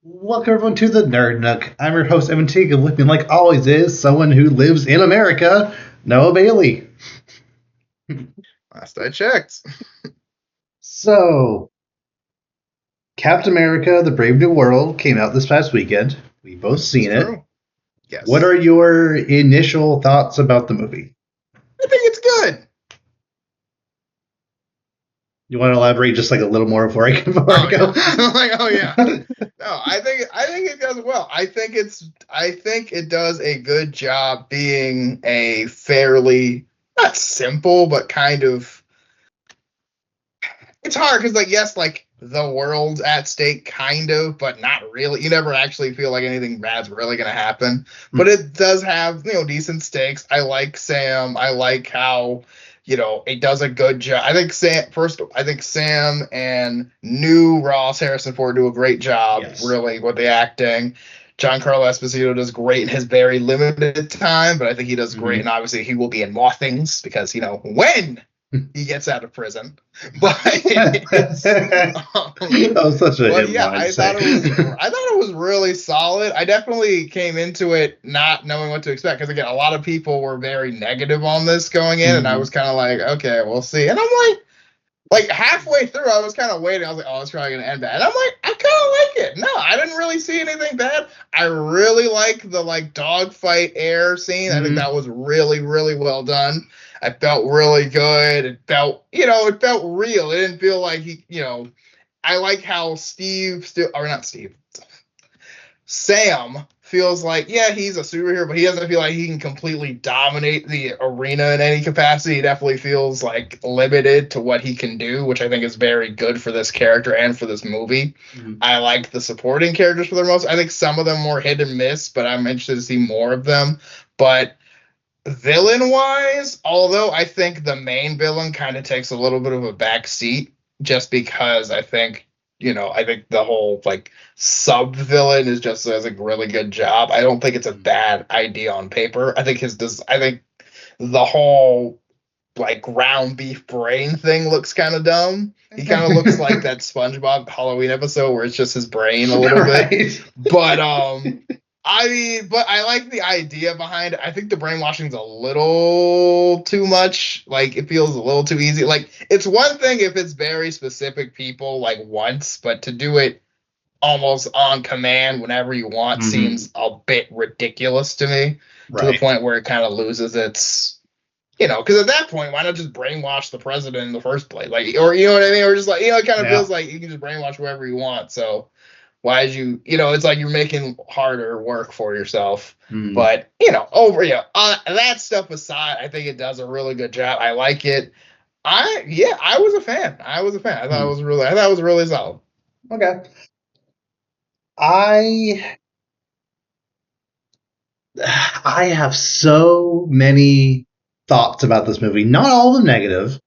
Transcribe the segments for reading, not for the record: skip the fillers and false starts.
Welcome everyone to the Nerd Nook. I'm your host Evan Teague, and with me, like always, is someone who lives in America, Noah Bailey. Last I checked. So, Captain America: The Brave New World came out this past weekend. We've both seen it. True. Yes. What are your initial thoughts about the movie? I think it's good. You want to elaborate just like a little more before I go? Yeah. No, I think it does well. I think it does a good job being a fairly not simple, but kind of it's hard because yes, the world's at stake, kind of, but not really. You never actually feel like anything bad's really gonna happen. But it does have, decent stakes. I like Sam. I like how, it does a good job. I think Sam and new Ross Harrison Ford do a great job, really, with the acting. Giancarlo Esposito does great in his very limited time, but I think he does great, and obviously he will be in more things because, when he gets out of prison. But that was such a but yeah, I thought it was really solid. I definitely came into it not knowing what to expect because again, a lot of people were very negative on this going in, and I was kind of like, okay, we'll see. And I'm like halfway through, I was kind of waiting. I was like, oh, it's probably gonna end bad. And I'm like, I kind of like it. No, I didn't really see anything bad. I really like the dogfight air scene. I think that was really, really well done. I felt really good. It felt real. It didn't feel like I like how Sam feels like, yeah, he's a superhero, but he doesn't feel like he can completely dominate the arena in any capacity. He definitely feels like limited to what he can do, which I think is very good for this character and for this movie. I like the supporting characters for the most. I think some of them more hit and miss, but I'm interested to see more of them. But villain wise, although I think the main villain kind of takes a little bit of a back seat just because I think the whole sub villain does a really good job. I don't think it's a bad idea on paper. I think the whole ground beef brain thing looks kind of dumb. He kind of looks like that SpongeBob Halloween episode where it's just his brain a little bit. But but I like the idea behind it. I think the brainwashing's a little too much. It feels a little too easy. It's one thing if it's very specific people once, but to do it almost on command whenever you want seems a bit ridiculous to me. To the point where it kind of loses its, because at that point, why not just brainwash the president in the first place? Or you know what I mean? Or just it kind of feels like you can just brainwash whoever you want. So why did you, it's like you're making harder work for yourself. But, that stuff aside, I think it does a really good job. I like it. I was a fan. I thought it was really solid. Okay. I have so many thoughts about this movie. Not all of them negative,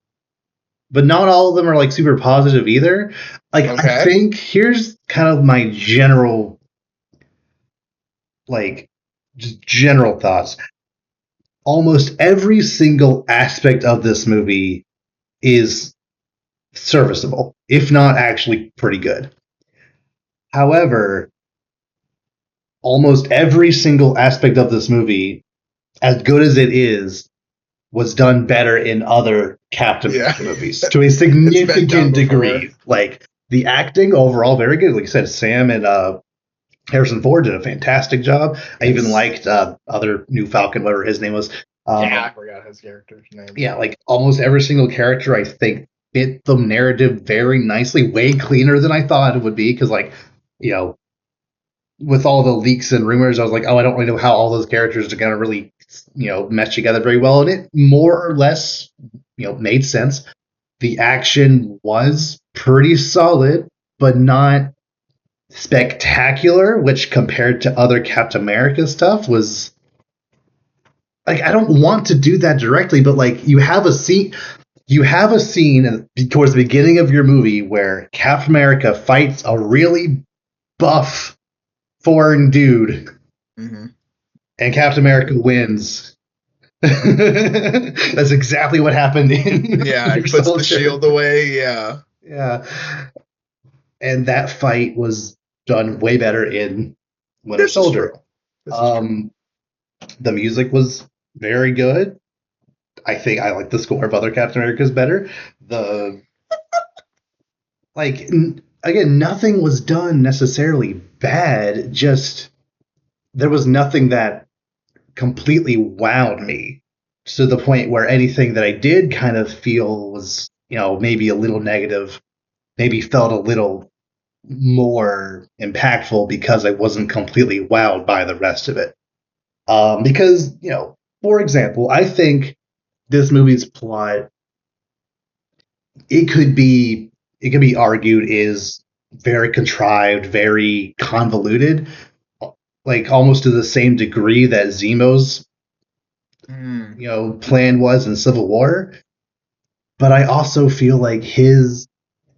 but not all of them are super positive either. I think here's kind of my general just general thoughts. Almost every single aspect of this movie is serviceable, if not actually pretty good. However, almost every single aspect of this movie, as good as it is, was done better in other Captain America movies to a significant degree. The acting overall very good. Like I said, Sam and Harrison Ford did a fantastic job. I even liked other new Falcon, whatever his name was. I forgot his character's name. Yeah, almost every single character I think fit the narrative very nicely, way cleaner than I thought it would be. Because with all the leaks and rumors, I was like, oh, I don't really know how all those characters are going to really, mesh together very well. And it more or less, made sense. The action was pretty solid, but not spectacular, which compared to other Captain America stuff was I don't want to do that directly, but you have a scene towards the beginning of your movie where Captain America fights a really buff foreign dude, and Captain America wins. That's exactly what happened in he puts the shield away. Yeah, and that fight was done way better in Winter This is Soldier. true. This is true. Um, the music was very good. I think I like the score of other Captain America's better. The again, nothing was done necessarily bad. Just there was nothing that completely wowed me to the point where anything that I did kind of feel was, maybe a little negative, maybe felt a little more impactful because I wasn't completely wowed by the rest of it. Because, for example, I think this movie's plot, it could be it could be argued is very contrived, very convoluted, like almost to the same degree that Zemo's Mm. plan was in Civil War. But I also feel like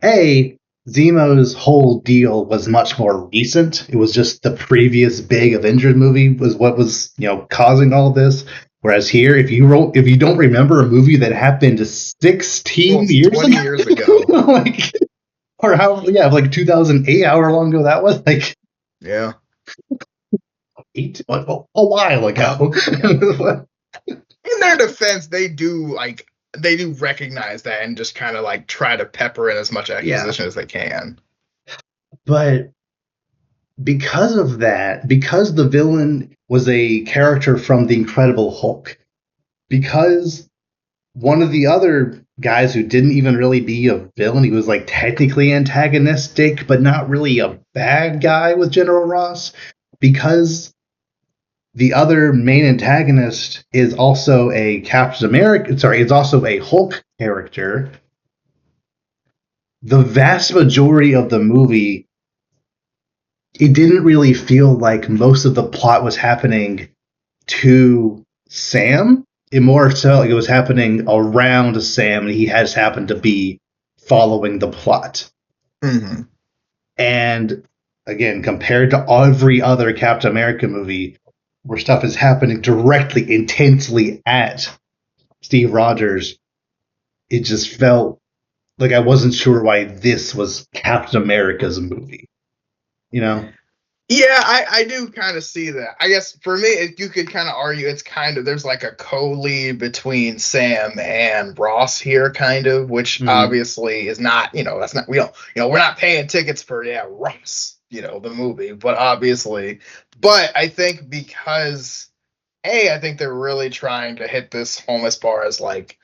a Zemo's whole deal was much more recent. It was just the previous big Avengers movie was what was causing all this. Whereas here, if you don't remember a movie that happened Well, 16 it's years 20 ago, years ago. like or how like 2008, however long ago that was, like Yeah. a while ago. In their defense, they do recognize that and just kind of like try to pepper in as much Yeah, exposition as they can. but because of that, because the villain was a character from the Incredible Hulk, because one of the other guys who didn't even really be a villain, he was like technically antagonistic, but not really a bad guy with General Ross, because the other main antagonist is also a Captain America, sorry, it's also a Hulk character. The vast majority of the movie, it didn't really feel like most of the plot was happening to Sam. It more so like it was happening around Sam, and he has happened to be following the plot. Mm-hmm. And again, compared to every other Captain America movie where stuff is happening directly, intensely at Steve Rogers, it just felt like I wasn't sure why this was Captain America's movie. You know? Yeah, I do kind of see that. I guess for me, you could kind of argue it's kind of there's like a co-lead between Sam and Ross here, kind of, which Mm-hmm. obviously is not, that's not we don't, we're not paying tickets for Ross, the movie, but obviously, but I think because I think they're really trying to hit this home as far as like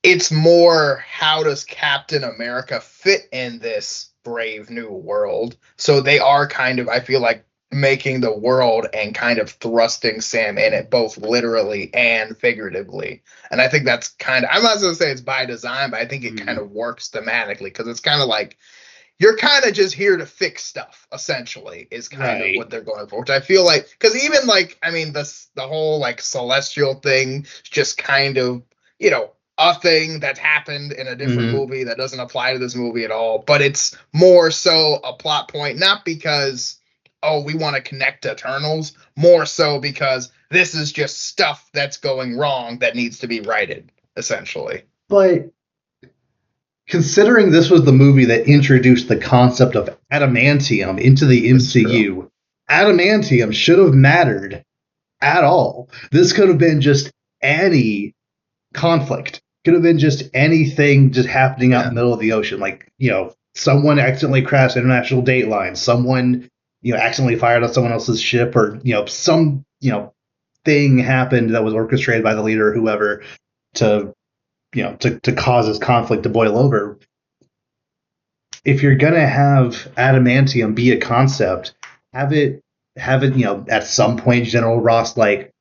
it's more how does Captain America fit in this brave new world? So they are kind of, I feel like, making the world and kind of thrusting Sam in it, both literally and figuratively. And I think that's kind of, I'm not going to say it's by design, but I think it kind Mm-hmm. of works thematically because it's kind of like, you're kind of just here to fix stuff essentially is kind of what Right. they're going for, which I feel like because even like I mean the whole like celestial thing just kind of a thing that's happened in a different Mm-hmm. movie that doesn't apply to this movie at all, but it's more so a plot point, not because oh we want to connect to Eternals, more so because this is just stuff that's going wrong that needs to be righted essentially. But considering this was the movie that introduced the concept of adamantium into the This is true. MCU, adamantium should have mattered at all. This could have been just any conflict. Could have been just anything just happening out in Yeah. the middle of the ocean. Like, someone accidentally crashed international date line, someone, accidentally fired on someone else's ship, or, some, thing happened that was orchestrated by the leader or whoever to, to cause this conflict to boil over. If you're gonna have adamantium be a concept, have it at some point General Ross like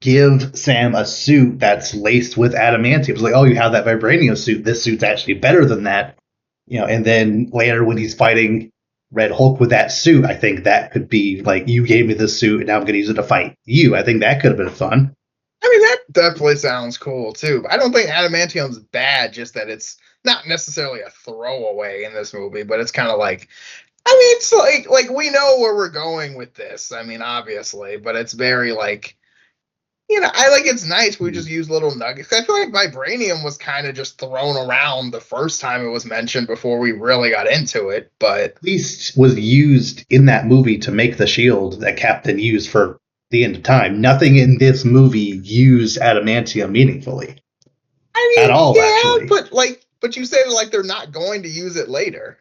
give Sam a suit that's laced with adamantium. It's like, oh, you have that vibranium suit. This suit's actually better than that. And then later when he's fighting Red Hulk with that suit, I think that could be like, you gave me this suit and now I'm gonna use it to fight you. I think that could have been fun. I mean, that definitely sounds cool too. But I don't think adamantium's bad, just that it's not necessarily a throwaway in this movie, but it's kind of like I mean, it's like we know where we're going with this. I mean, obviously, but it's very like I like it's nice we just use little nuggets. I feel like vibranium was kind of just thrown around the first time it was mentioned before we really got into it, but At least was used in that movie to make the shield that Captain used for the end of time. Nothing in this movie used adamantium meaningfully I at mean, all, yeah, actually. but you say like they're not going to use it later.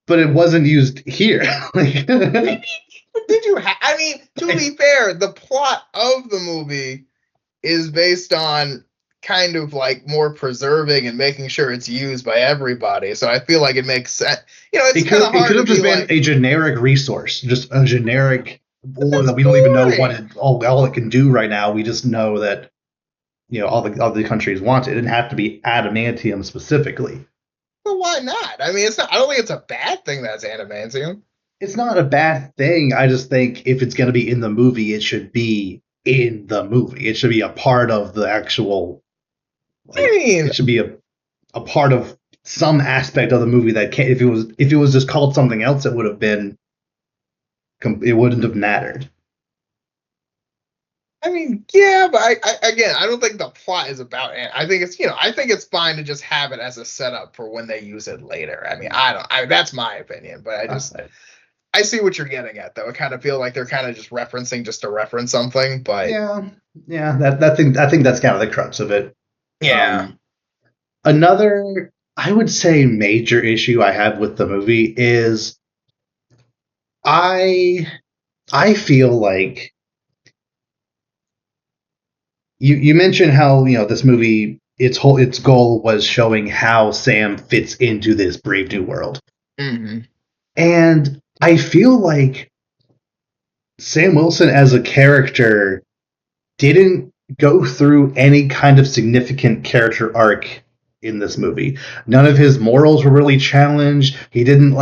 But it wasn't used here. I mean, I mean, to be fair, the plot of the movie is based on kind of like more preserving and making sure it's used by everybody. So I feel like it makes sense. It's kind of It hard could to have be just been like, a generic resource, just a generic ore that's that we don't even know what boring. it all it can do right now. We just know that all the countries want it. It didn't have to be adamantium specifically. But why not? I mean, it's not. I don't think it's a bad thing that's adamantium. It's not a bad thing. I just think if it's going to be in the movie, it should be in the movie. It should be a part of the actual I mean, it should be a part of some aspect of the movie that can, if it was just called something else, it would have been it wouldn't have mattered. yeah, but again, I don't think the plot is about it. I think I think it's fine to just have it as a setup for when they use it later. I mean, I don't. That's my opinion, but I see what you're getting at, though. I kind of feel like they're kind of just referencing just to reference something, but Yeah, yeah. That thing. I think that's kind of the crux of it. yeah. Another, I would say, major issue I have with the movie is I I feel like you mentioned how this movie its goal was showing how Sam fits into this brave new world, Hmm. and I feel like Sam Wilson as a character didn't go through any kind of significant character arc in this movie. None of his morals were really challenged. He didn't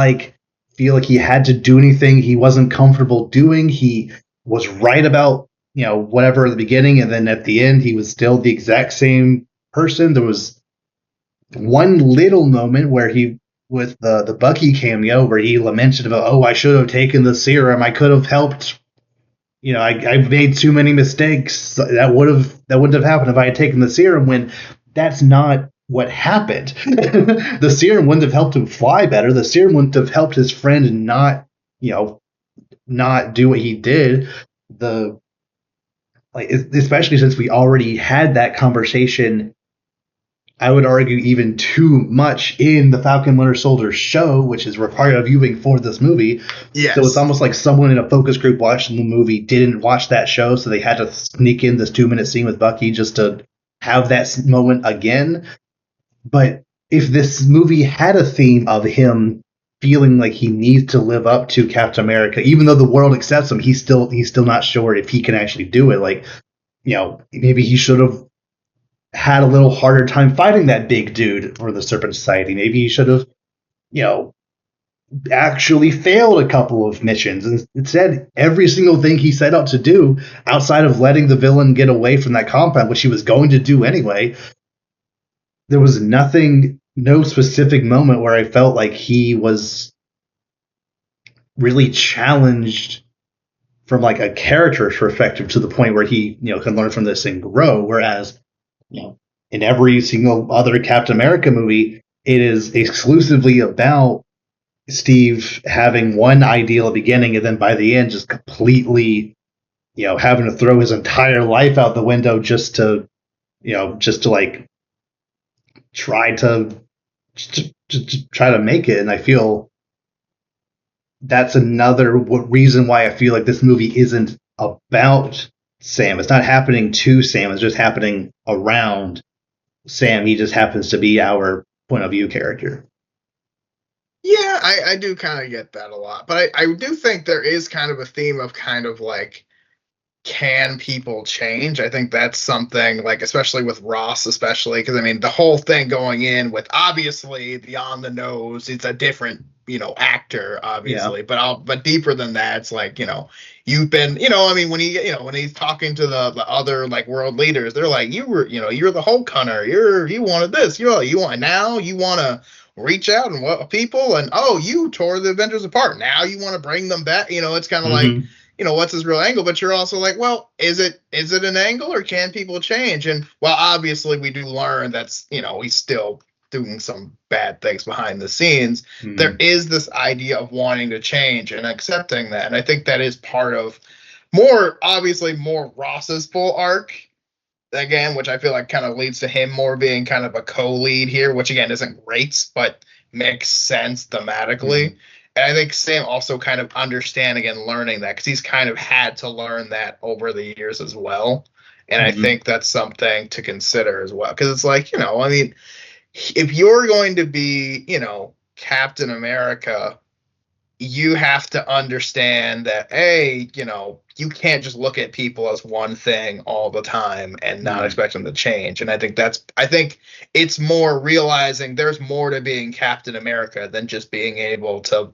feel like he had to do anything he wasn't comfortable doing. He was right about, whatever at the beginning, and then at the end he was still the exact same person. There was one little moment where he with the Bucky cameo where he lamented about, oh, I should have taken the serum. I could have helped, I've made too many mistakes. That wouldn't have happened if I had taken the serum. When that's not what happened. The serum wouldn't have helped him fly better. The serum wouldn't have helped his friend not, not do what he did. The Especially since we already had that conversation. I would argue even too much in the Falcon Winter Soldier show, which is required viewing for this movie. So it's Yes. almost like someone in a focus group watching the movie didn't watch that show, so they had to sneak in this 2 minute scene with Bucky just to have that moment again. But if this movie had a theme of him feeling like he needs to live up to Captain America, even though the world accepts him, he's still not sure if he can actually do it. Maybe he should have had a little harder time fighting that big dude for the Serpent Society. Maybe he should have, you know, actually failed a couple of missions. And instead, every single thing he set out to do, outside of letting the villain get away from that compound, which he was going to do anyway, there was no specific moment where I felt like he was really challenged from a character perspective to the point where he, can learn from this and grow. Whereas, in every single other Captain America movie, it is exclusively about Steve having one ideal at the beginning and then by the end just completely, having to throw his entire life out the window just to try to try to make it. And I feel that's another reason why I feel like this movie isn't about Sam. It's not happening to Sam. It's just happening around Sam. He just happens to be our point of view character. Yeah, I do kind of get that a lot. But I do think there is kind of a theme of kind of like, can people change? I think that's something like, especially with Ross, especially because I mean, the whole thing going in with obviously the on the nose, it's a different, actor, Yeah. obviously, but deeper than that, it's like, you've been, I mean, when when he's talking to the other like world leaders, they're like, you were, you're the Hulk hunter, you wanted this, you want now, you want to reach out and what people, and oh, you tore the Avengers apart, now you want to bring them back, it's kind of like, Mm-hmm. what's his real angle? But you're also like, well, is it an angle or can people change? And well, obviously we do learn that's, he's still doing some bad things behind the scenes. There is this idea of wanting to change and accepting that. And I think that is part of more Ross's full arc again, which I feel like kind of leads to him more being kind of a co-lead here, which again isn't great, but makes sense thematically. And I think Sam also kind of understanding and learning that because he's kind of had to learn that over the years as well. And I think that's something to consider as well. Because it's like, I mean, if you're going to be, Captain America, you have to understand that, hey, you can't just look at people as one thing all the time and not expect them to change. And I think it's more realizing there's more to being Captain America than just being able to,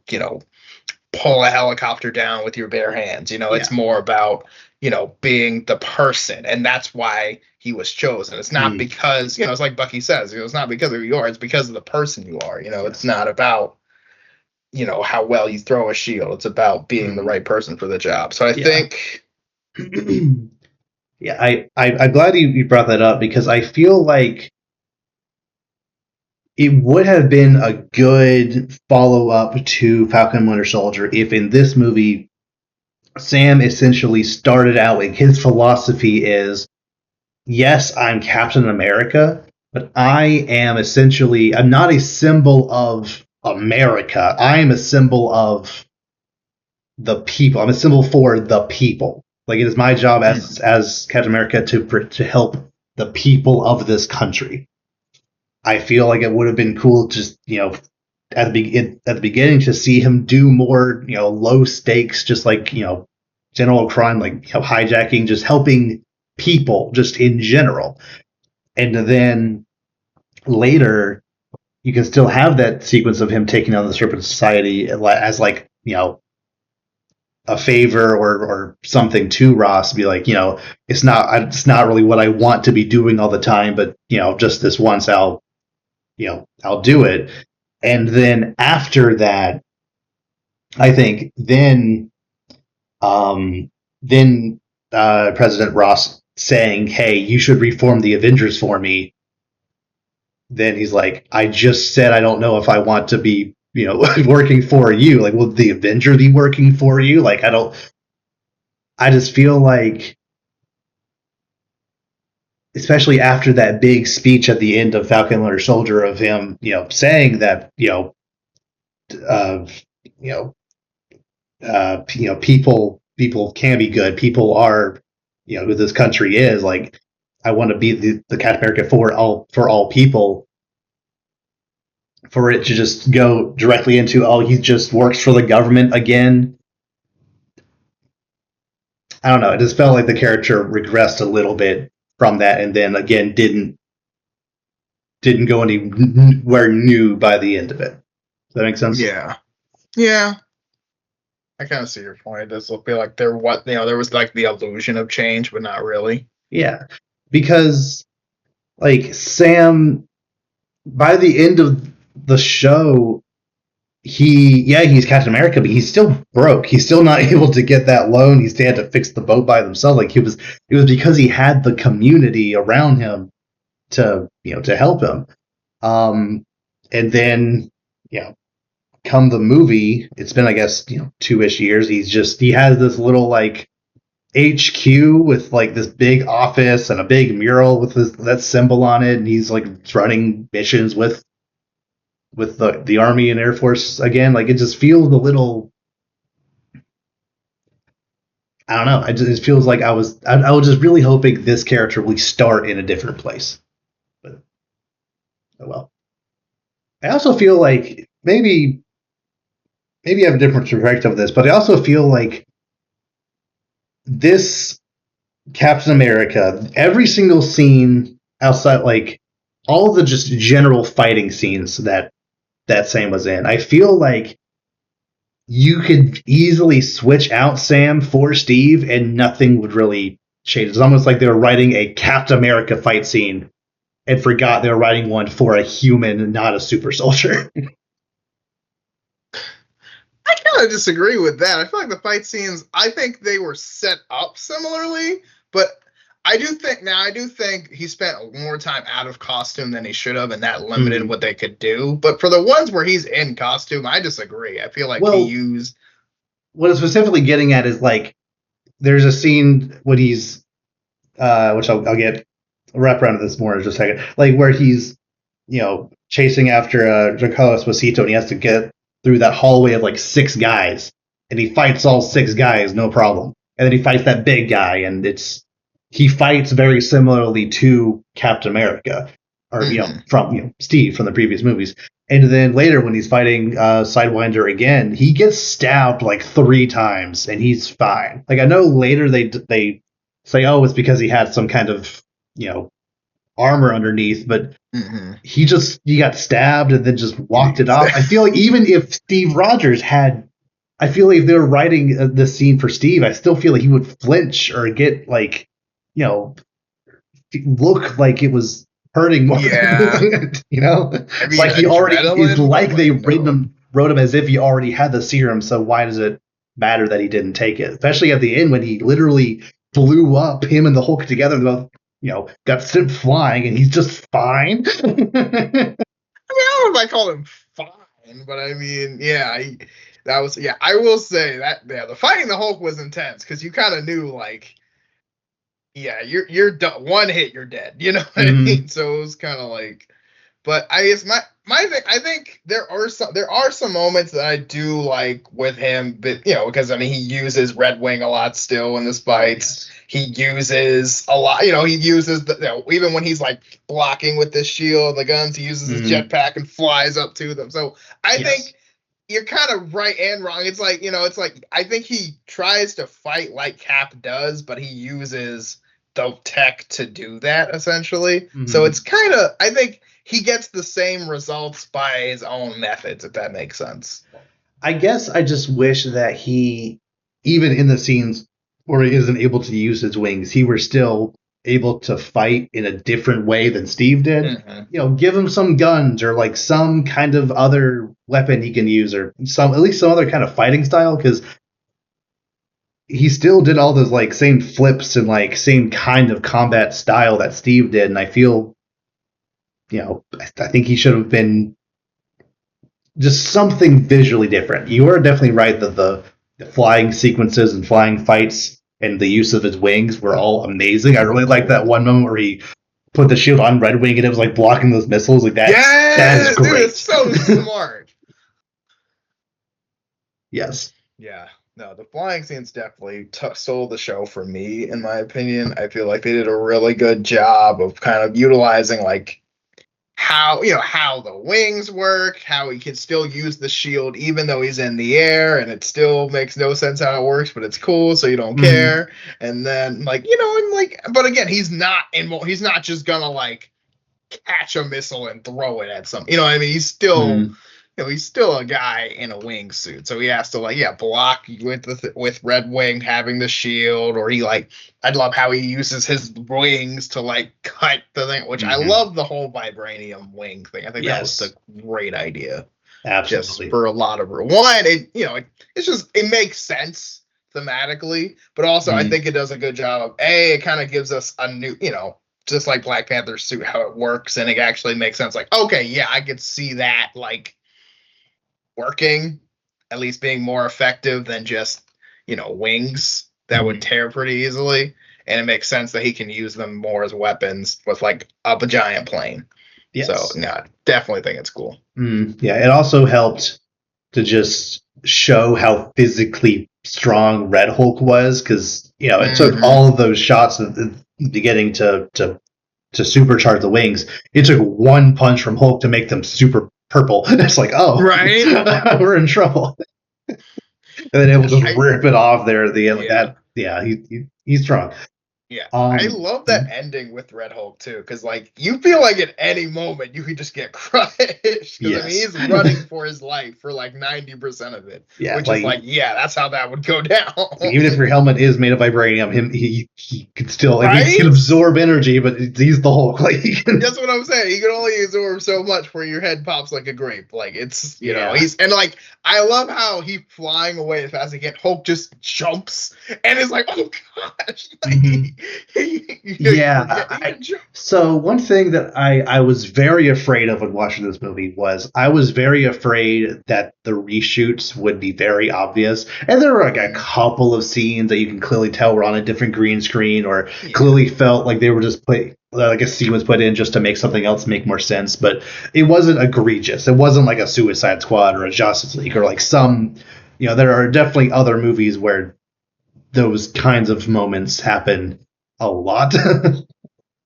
pull a helicopter down with your bare hands. It's more about, being the person. And that's why he was chosen. It's not because, it's like Bucky says, it's not because of who you are, it's because of the person you are. It's not about, how well you throw a shield. It's about being the right person for the job. So I think. Yeah, I'm glad you brought that up because I feel like it would have been a good follow up to Falcon and Winter Soldier if in this movie Sam essentially started out like his philosophy is, yes, I'm Captain America, but I'm not a symbol of America. I am a symbol of the people. I'm a symbol for the people. Like it is my job as Captain America to help the people of this country. I feel like it would have been cool just, at the beginning to see him do more, low stakes, just like, general crime, like hijacking, just helping people just in general. And then later you can still have that sequence of him taking on the Serpent Society as like, a favor or something to Ross, be like, it's not really what I want to be doing all the time, but just this once I'll do it. And then after that, I think then President Ross saying, "Hey, you should reform the Avengers for me." Then he's like, "I just said I don't know if I want to be, working for you. Like, will the Avenger be working for you? Like, I don't." I just feel like, especially after that big speech at the end of Falcon and Winter Soldier of him, saying that, uh, you know, people can be good. People are, who this country is. Like, I want to be the Captain America for all people. For it to just go directly into, oh, he just works for the government again. I don't know. It just felt like the character regressed a little bit from that, and then again didn't go anywhere new by the end of it. Does that make sense? Yeah. I kind of see your point. It does look like there was like the illusion of change, but not really. Yeah, because like Sam, by the end of the show, he's Captain America, but he's still broke. He's still not able to get that loan. He still had to fix the boat by himself. Like it was because he had the community around him to help him. And then come the movie, it's been, I guess, 2-ish years. He has this little like HQ with like this big office and a big mural with that symbol on it, and he's like running missions with the Army and Air Force again. Like it just feels a little, I don't know. It just feels like I was just really hoping this character will start in a different place. But oh well. I also feel like maybe I have a different perspective of this, but I also feel like this Captain America, every single scene outside, like all of the just general fighting scenes that Sam was in, I feel like you could easily switch out Sam for Steve and nothing would really change. It's almost like they were writing a Captain America fight scene and forgot they were writing one for a human, not a super soldier. I kind kind of disagree with that. I feel like the fight scenes, I think they were set up similarly, but I do think he spent more time out of costume than he should have, and that limited what they could do. But for the ones where he's in costume, I disagree. I feel like he used. What I'm specifically getting at is like, there's a scene when he's, which I'll get a wrap around this more in just a second, like where he's, chasing after Giancarlo Esposito, and he has to get through that hallway of like 6 guys, and he fights all 6 guys, no problem. And then he fights that big guy, and he fights very similarly to Captain America, or from Steve from the previous movies. And then later, when he's fighting Sidewinder again, he gets stabbed like 3 times, and he's fine. Like, I know later they say, oh, it's because he had some kind of armor underneath, but he got stabbed and then just walked it off. I feel like even if Steve Rogers I feel like if they were writing the scene for Steve, I still feel like he would flinch or get like, look like it was hurting more. Yeah. I mean, like he already is like they wrote him as if he already had the serum. So why does it matter that he didn't take it? Especially at the end when he literally blew up, him and the Hulk together, and both got sent flying, and he's just fine. I mean, I don't know if I call him fine, but I mean, I will say that the fighting the Hulk was intense because you kind of knew like, you're done. One hit, you're dead. You know what I mean? So it was kind of like, but I guess my thing, I think there are some moments that I do like with him, but because I mean he uses Red Wing a lot still in this fights. He uses a lot, he uses even when he's like blocking with the shield, the guns, he uses his jetpack and flies up to them. So I think you're kind of right and wrong. It's like, I think he tries to fight like Cap does, but he uses the tech to do that essentially. So it's kind of, I think he gets the same results by his own methods, if that makes sense. I guess I just wish that he, even in the scenes where he isn't able to use his wings, he were still able to fight in a different way than Steve did. Give him some guns or like some kind of other weapon he can use, or at least some other kind of fighting style, because he still did all those like same flips and like same kind of combat style that Steve did, and I feel, I think he should have been just something visually different. You are definitely right that the flying sequences and flying fights and the use of his wings were all amazing. I really like that one moment where he put the shield on Red Wing and it was like blocking those missiles. Like that. That is great. Dude, it's so smart. Yes. Yeah. No, the flying scenes definitely stole the show for me, in my opinion. I feel like they did a really good job of kind of utilizing like how the wings work, how he can still use the shield even though he's in the air, and it still makes no sense how it works, but it's cool, so you don't care. And then like, but again, he's not just gonna like catch a missile and throw it at some, I mean, he's still he's still a guy in a wingsuit, so he has to like block with Red Wing having the shield, or I'd love how he uses his wings to like cut the thing, which I love the whole vibranium wing thing. I think that was a great idea. Absolutely. Just for a lot of one, it makes sense thematically, but also I think it does a good job of it kind of gives us a new, just like Black Panther's suit, how it works, and it actually makes sense. Like, okay, yeah, I could see that like working, at least being more effective than just wings that would tear pretty easily, and it makes sense that he can use them more as weapons with like up a giant plane. So definitely think it's cool. It also helped to just show how physically strong Red Hulk was, because it took all of those shots at the beginning to supercharge the wings. It took one punch from Hulk to make them super purple. It's like, oh, right, we're in trouble. And then able to just rip it off there at the end. Like that. Yeah, he's strong. Yeah, I Um, love that ending with Red Hulk too, because like you feel like at any moment you could just get crushed. Because I mean, yes. he's running for his life for like 90% of it, Yeah, which is like like, yeah, that's how that would go down, even if your helmet is made of vibranium, he can still, I mean, he can right? absorb energy, but he's the Hulk. Like he can, That's what I'm saying. You can only absorb so much where your head pops like a grape. Like it's yeah. he's and like I love how he flying away as fast as he can. Hulk just jumps and is like, oh gosh, like Mhm. you Yeah. forget he can jump. So one thing that I was very afraid of when watching this movie was I was very afraid that the reshoots would be very obvious, and there were like a Mm, couple of scenes that you can clearly tell were on a different green screen, or yeah. clearly felt like they were just put like a scene was put in just to make something else make more sense. But it wasn't egregious. It wasn't like a Suicide Squad or a Justice League or like some. There are definitely other movies where those kinds of moments happen a lot.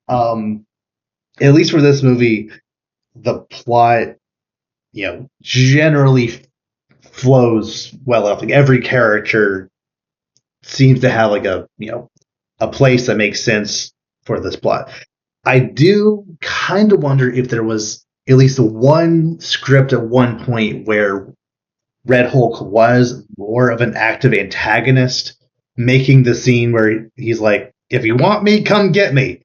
um, at least for this movie, the plot, generally flows well enough. Like every character seems to have like a place that makes sense for this plot. I do kind of wonder if there was at least one script at one point where Red Hulk was more of an active antagonist, making the scene where he's like, "If you want me, come get me."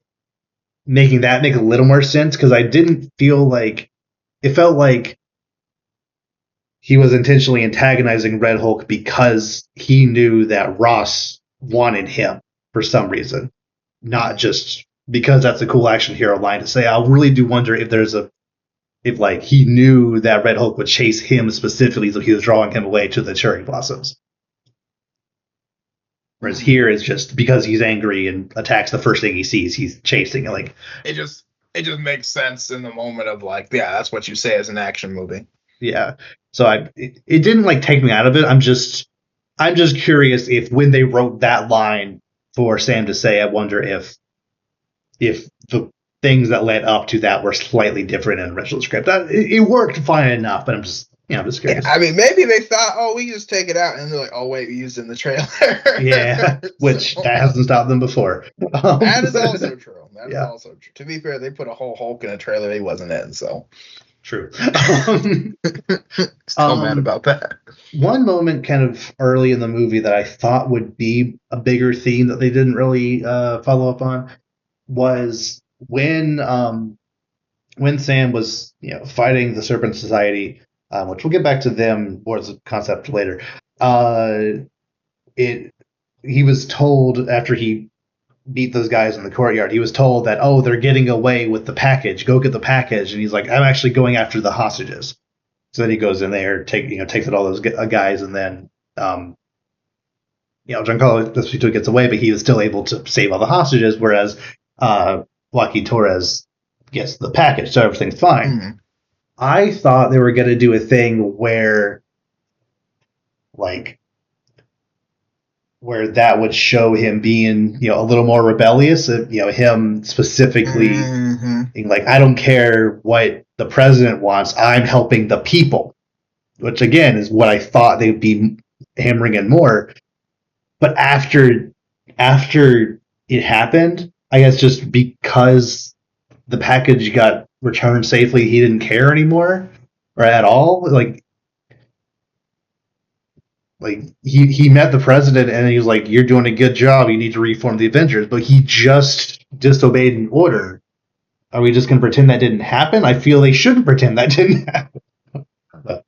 Making that make a little more sense because I didn't feel like it felt like he was intentionally antagonizing Red Hulk because he knew that Ross wanted him for some reason, not Mm. just because that's a cool action hero line to say. I really do wonder if if like he knew that Red Hulk would chase him specifically, so he was drawing him away to the cherry blossoms. Whereas Hmm. here it's just because he's angry and attacks the first thing he sees, he's chasing. Like, It just it just makes sense in the moment of like, yeah, that's what you say as an action movie. yeah. So it didn't like take me out of it. I'm just curious if when they wrote that line for Sam to say, I wonder if the things that led up to that were slightly different in the original script. It worked fine enough, but I'm just Yeah, curious. I mean, maybe they thought, oh, we just take it out, and they're like, oh wait, we used it in the trailer. Yeah, So which that hasn't stopped them before. that is also true. That is Yeah, also true. To be fair, they put a whole Hulk in a trailer he wasn't in, so true. still mad um, about that. one moment kind of early in the movie that I thought would be a bigger theme that they didn't really follow up on was when Sam was fighting the Serpent Society, which we'll get back to them more as a concept later. Uh, it he was told after he beat those guys in the courtyard, he was told that they're getting away with the package. Go get the package, and he's like, I'm actually going after the hostages. So then he goes in there, takes out all those guys, and then um, Giancarlo Esposito gets away, but he is still able to save all the hostages, whereas Joaquin Torres gets the package, so everything's fine. Mm. I thought they were going to do a thing like, where that would show him being, a little more rebellious, him specifically Hmm. being like, I don't care what the president wants, I'm helping the people, which again is what I thought they'd be hammering in more. But after it happened, I guess just because the package got returned safely, he didn't care anymore or at all. Like he met the president and he was like, "You're doing a good job. You need to reform the Avengers," but he just disobeyed an order. Are we just going to pretend that didn't happen? I feel they shouldn't pretend that didn't happen. But,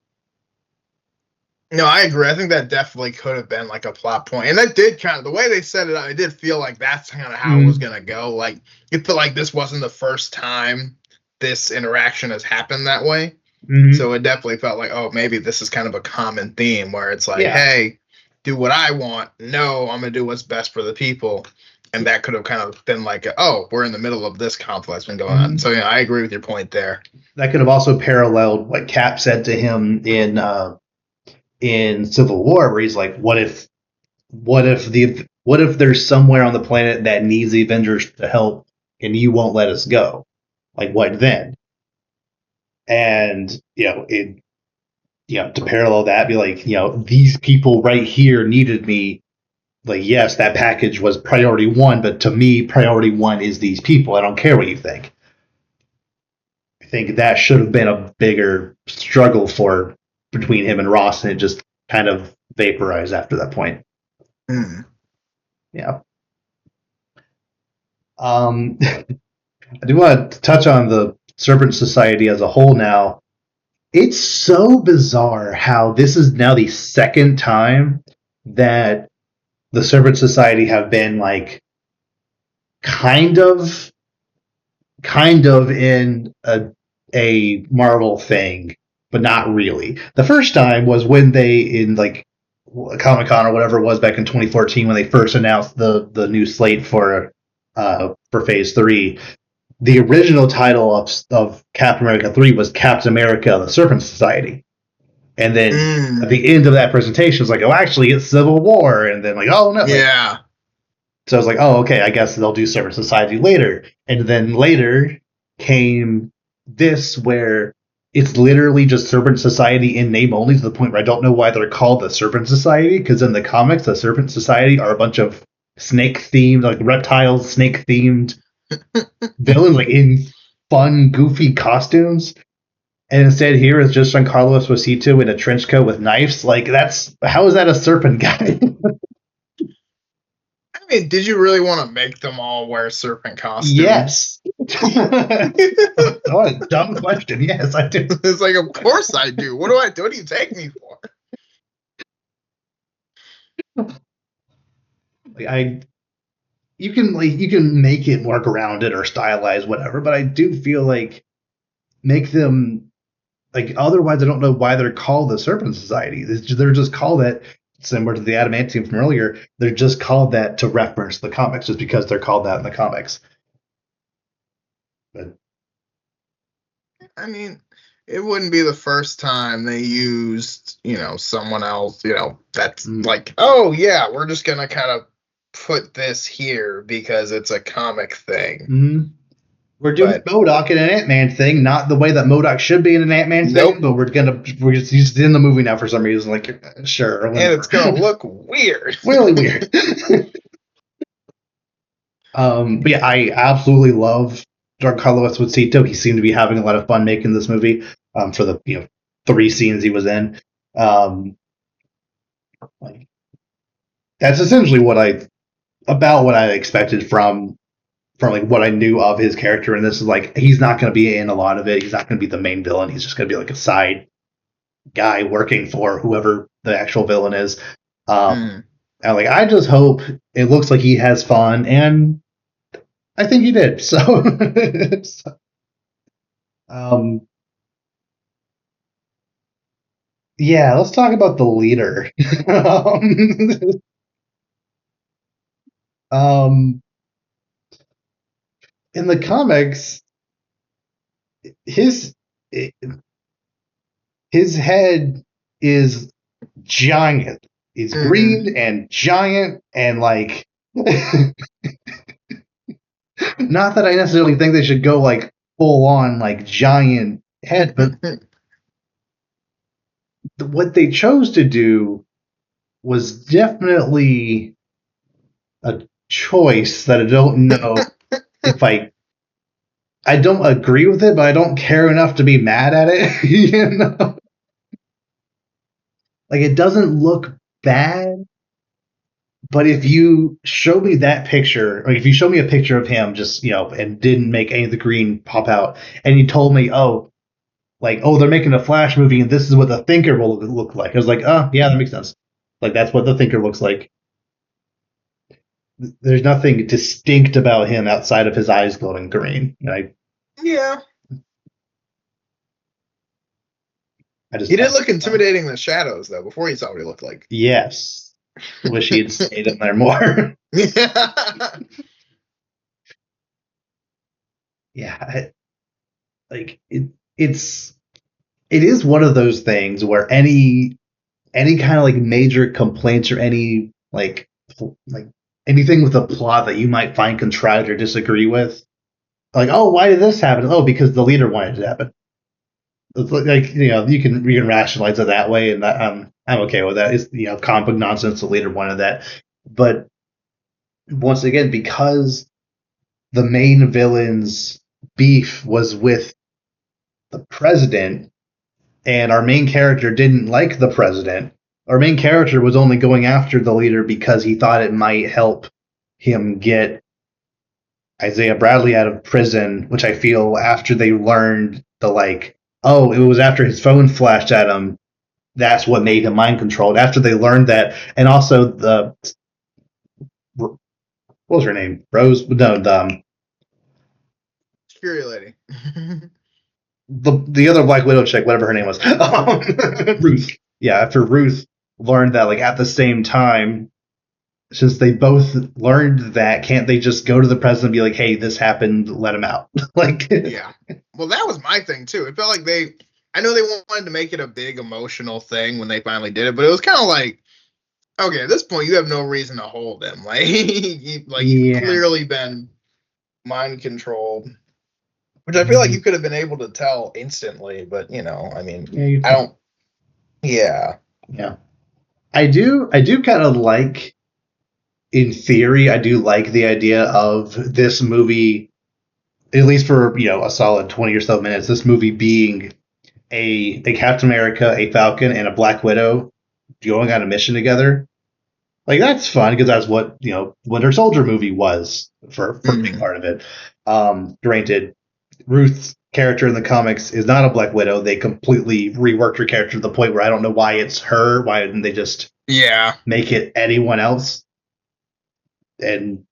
No, I agree. I think that definitely could have been like a plot point, and that did kind of the way they set it up. It did feel like that's kind of how it was mm, gonna go. Like it felt like this wasn't the first time this interaction has happened that way. mm, So it definitely felt like, oh, maybe this is kind of a common theme where it's like, yeah, hey, do what I want. No, I'm gonna do what's best for the people. And that could have kind of been like, oh, we're in the middle of this conflict that's been going on. mm. So yeah, I agree with your point there. That could have also paralleled what Cap said to him in Civil War, where he's like, what if there's somewhere on the planet that needs the Avengers to help and you won't let us go? Like what then?" And to parallel that, be like, these people right here needed me, like, yes, that package was priority one, but to me, priority one is these people. I don't care what you think. I think that should have been a bigger struggle for between him and Ross, and it just kind of vaporized after that point. Mm. Yeah. I do want to touch on the Serpent Society as a whole now. It's so bizarre how this is now the second time that the Serpent Society have been like kind of in a Marvel thing, but not really. The first time was when they in like Comic Con or whatever it was back in 2014 when they first announced the new slate for Phase 3. The original title of Captain America 3 was Captain America: The Serpent Society. And then at Mm. the end of that presentation, it's like, oh, actually, it's Civil War. And then, like, oh, no. Like, Yeah. so I was like, oh, okay, I guess they'll do Serpent Society later. And then later came this, where it's literally just Serpent Society in name only, to the point where I don't know why they're called the Serpent Society, because in the comics, the Serpent Society are a bunch of snake themed, like reptiles, snake themed villains, like in fun, goofy costumes. And instead, here is just Giancarlo Esposito in a trench coat with knives. Like, that's how is that a serpent guy? I mean, did you really want to make them all wear serpent costumes? Yes. What a dumb question. Yes, I do. It's like, of course I do. What do I do? What do you take me for? Like, you can make it more grounded or stylized, whatever. But I do feel like make them like otherwise. I don't know why they're called the Serpent Society. They're just called that, similar to the Adamantium from earlier. They're just called that to reference the comics, just because they're called that in the comics. But I mean, it wouldn't be the first time they used, someone else, that's like, oh yeah, we're just gonna kind of put this here because it's a comic thing. mm-hmm. We're doing But MODOK in an Ant-Man thing, not the way that MODOK should be in an Ant-Man nope. thing, but we're just used in the movie now for some reason. Like, sure, And it's gonna look weird. really weird. But yeah, I absolutely love Giancarlo Esposito. He seemed to be having a lot of fun making this movie. For the 3 scenes he was in. Like, that's essentially what I expected from like what I knew of his character. And this is like, he's not going to be in a lot of it. He's not going to be the main villain. He's just going to be like a side guy working for whoever the actual villain is. Mm. And like, I just hope it looks like he has fun, and I think he did. So, um, yeah, let's talk about the leader. um, in the comics, his his head is giant. It's green and giant, and like, not that I necessarily think they should go like full on like giant head, but what they chose to do was definitely a choice that I don't know if I don't agree with it, but I don't care enough to be mad at it. Like, it doesn't look bad, but if you show me that picture, or if you show me a picture of him just, and didn't make any of the green pop out, and you told me, oh, like, oh, they're making a Flash movie and this is what the Thinker will look like. I was like, oh, yeah, that makes sense. Like, that's what the Thinker looks like. There's nothing distinct about him outside of his eyes glowing green. Yeah. I just He did look intimidating in the shadows, though, before you saw what he looked like. Yes. Wish he had stayed in there more. Yeah. Yeah. It is one of those things where any kind of like major complaints or any like anything with a plot that you might find contrived or disagree with, like, oh, why did this happen? Oh, because the leader wanted it to happen. It's like, you can rationalize it that way, and I'm okay with that. It's, comic book nonsense. The leader wanted that. But once again, because the main villain's beef was with the president, and our main character didn't like the president. Our main character was only going after the leader because he thought it might help him get Isaiah Bradley out of prison, which I feel after they learned the like, oh, it was after his phone flashed at him, that's what made him mind controlled. After they learned that, and also the what was her name? Rose? No, Security lady. the other Black Widow chick, whatever her name was, Ruth. Yeah, after Ruth learned that, like at the same time, since they both learned that, can't they just go to the president and be like, "Hey, this happened, let him out"? Like, Yeah. Well, that was my thing too. It felt like I know they wanted to make it a big emotional thing when they finally did it, but it was kind of like, okay, at this point, you have no reason to hold him. Like, you've yeah, clearly been mind controlled, which I feel like mm-hmm. you could have been able to tell instantly. But I mean, Yeah, you I think, don't. Yeah. yeah, I do kind of like, in theory, I do like the idea of this movie, at least for a solid 20 or so minutes. This movie being a Captain America, a Falcon, and a Black Widow going on a mission together. Like that's fun because that's what Winter Soldier movie was for a big Mm-hmm. part of it. Granted, Ruth's character in the comics is not a Black Widow. They completely reworked her character to the point where I don't know why it's her. Why didn't they just Yeah. make it anyone else? And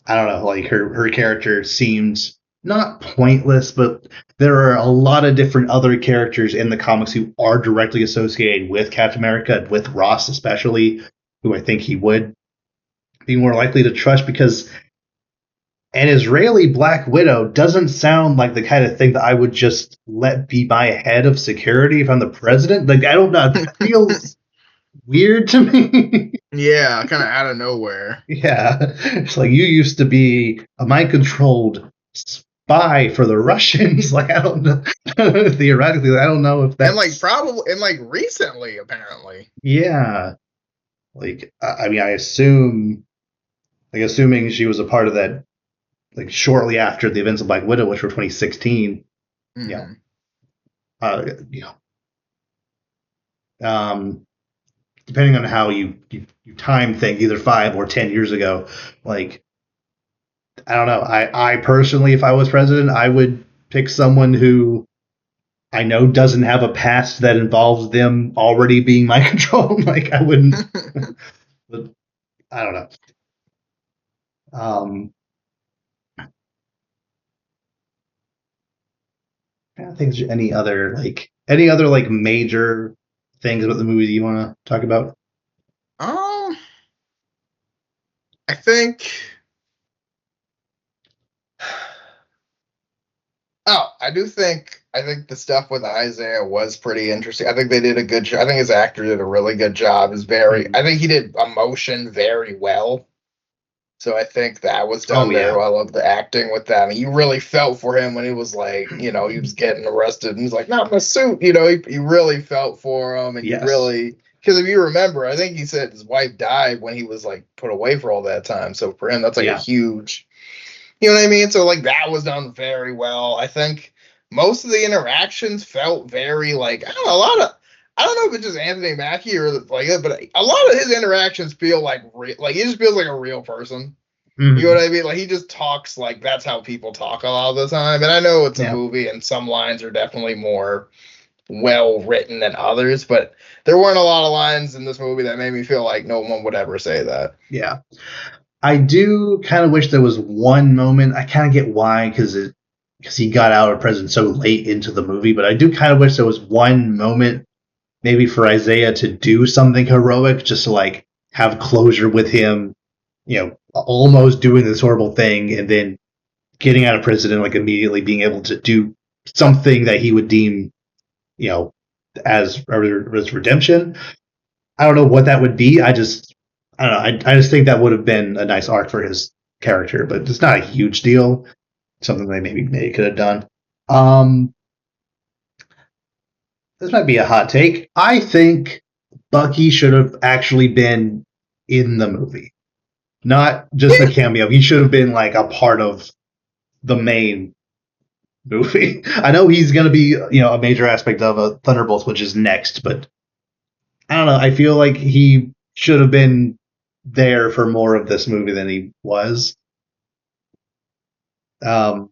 I don't know, like her character seems not pointless, but there are a lot of different other characters in the comics who are directly associated with Captain America, with Ross especially, who I think he would be more likely to trust because an Israeli Black Widow doesn't sound like the kind of thing that I would just let be my head of security if I'm the president. Like I don't know, that feels weird to me. Yeah. Kind of out of nowhere. Yeah, it's like you used to be a mind controlled spy for the Russians. Like I don't know. Theoretically, I don't know if And like that's probably and like recently, apparently. yeah. Like I mean, I assume like assuming she was a part of that like shortly after the events of Black Widow, which were 2016. You know, Mm-hmm. you know, depending on how you time things, either 5 or 10 years ago, like I don't know. I personally, if I was president, I would pick someone who I know doesn't have a past that involves them already being mind controlled. Like I wouldn't, but I don't know. Um, I don't think there's any other like major things about the movie that you want to talk about. um, I think. Oh, I think the stuff with Isaiah was pretty interesting. I think they did a good job. I think his actor did a really good job. Mm. I think he did emotion very well. So I think that was Oh done very yeah, well of the acting with that. I mean, you really felt for him when he was like, he was getting arrested and he's like, not my suit. You really felt for him and you yes, really, because if you remember, I think he said his wife died when he was like put away for all that time. So for him, that's like a yeah. huge, you know what I mean? So like that was done very well. I think most of the interactions felt very like I don't know a lot of I don't know if it's just Anthony Mackie or like that, but a lot of his interactions feel like he just feels like a real person. You know Hmm. what I mean? Like he just talks like that's how people talk a lot of the time. And I know it's a Yeah, movie and some lines are definitely more well written than others, but there weren't a lot of lines in this movie that made me feel like no one would ever say that. yeah. I do kind of wish there was one moment. I kind of get why because he got out of prison so late into the movie, but I do kind of wish there was one moment maybe for Isaiah to do something heroic, just to like have closure with him, almost doing this horrible thing and then getting out of prison and like immediately being able to do something that he would deem, you know, as redemption. I don't know what that would be. I don't know. I just think that would have been a nice arc for his character, but it's not a huge deal. Something they maybe could have done. Um, this might be a hot take. I think Bucky should have actually been in the movie, not just a cameo. He should have been like a part of the main movie. I know he's going to be, a major aspect of Thunderbolts, which is next, but I don't know. I feel like he should have been there for more of this movie than he was. Um,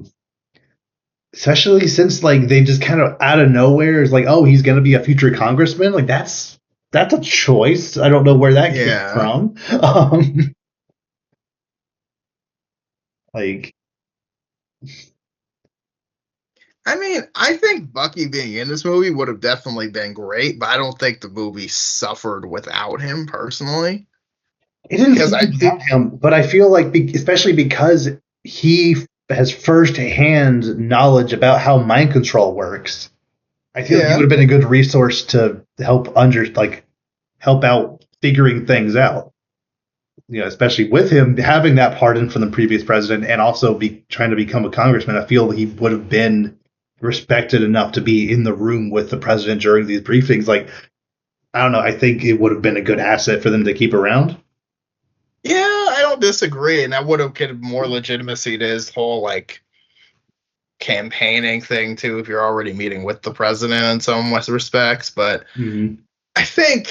Especially since like they just kind of out of nowhere is like, oh, he's going to be a future congressman. Like that's a choice. I don't know where that came Yeah. from. Um, like, I mean, I think Bucky being in this movie would have definitely been great, but I don't think the movie suffered without him personally. it didn't Because feel I do, without him, but I feel like, especially because he has first-hand knowledge about how mind control works, I feel like he would yeah, have been a good resource to help out figuring things out. Especially with him having that pardon from the previous president and also be trying to become a congressman, I feel he would have been respected enough to be in the room with the president during these briefings. Like, I don't know. I think it would have been a good asset for them to keep around. yeah, I don't disagree, and that would have given more legitimacy to his whole like campaigning thing too. If you're already meeting with the president in some respects, but Mm-hmm. I think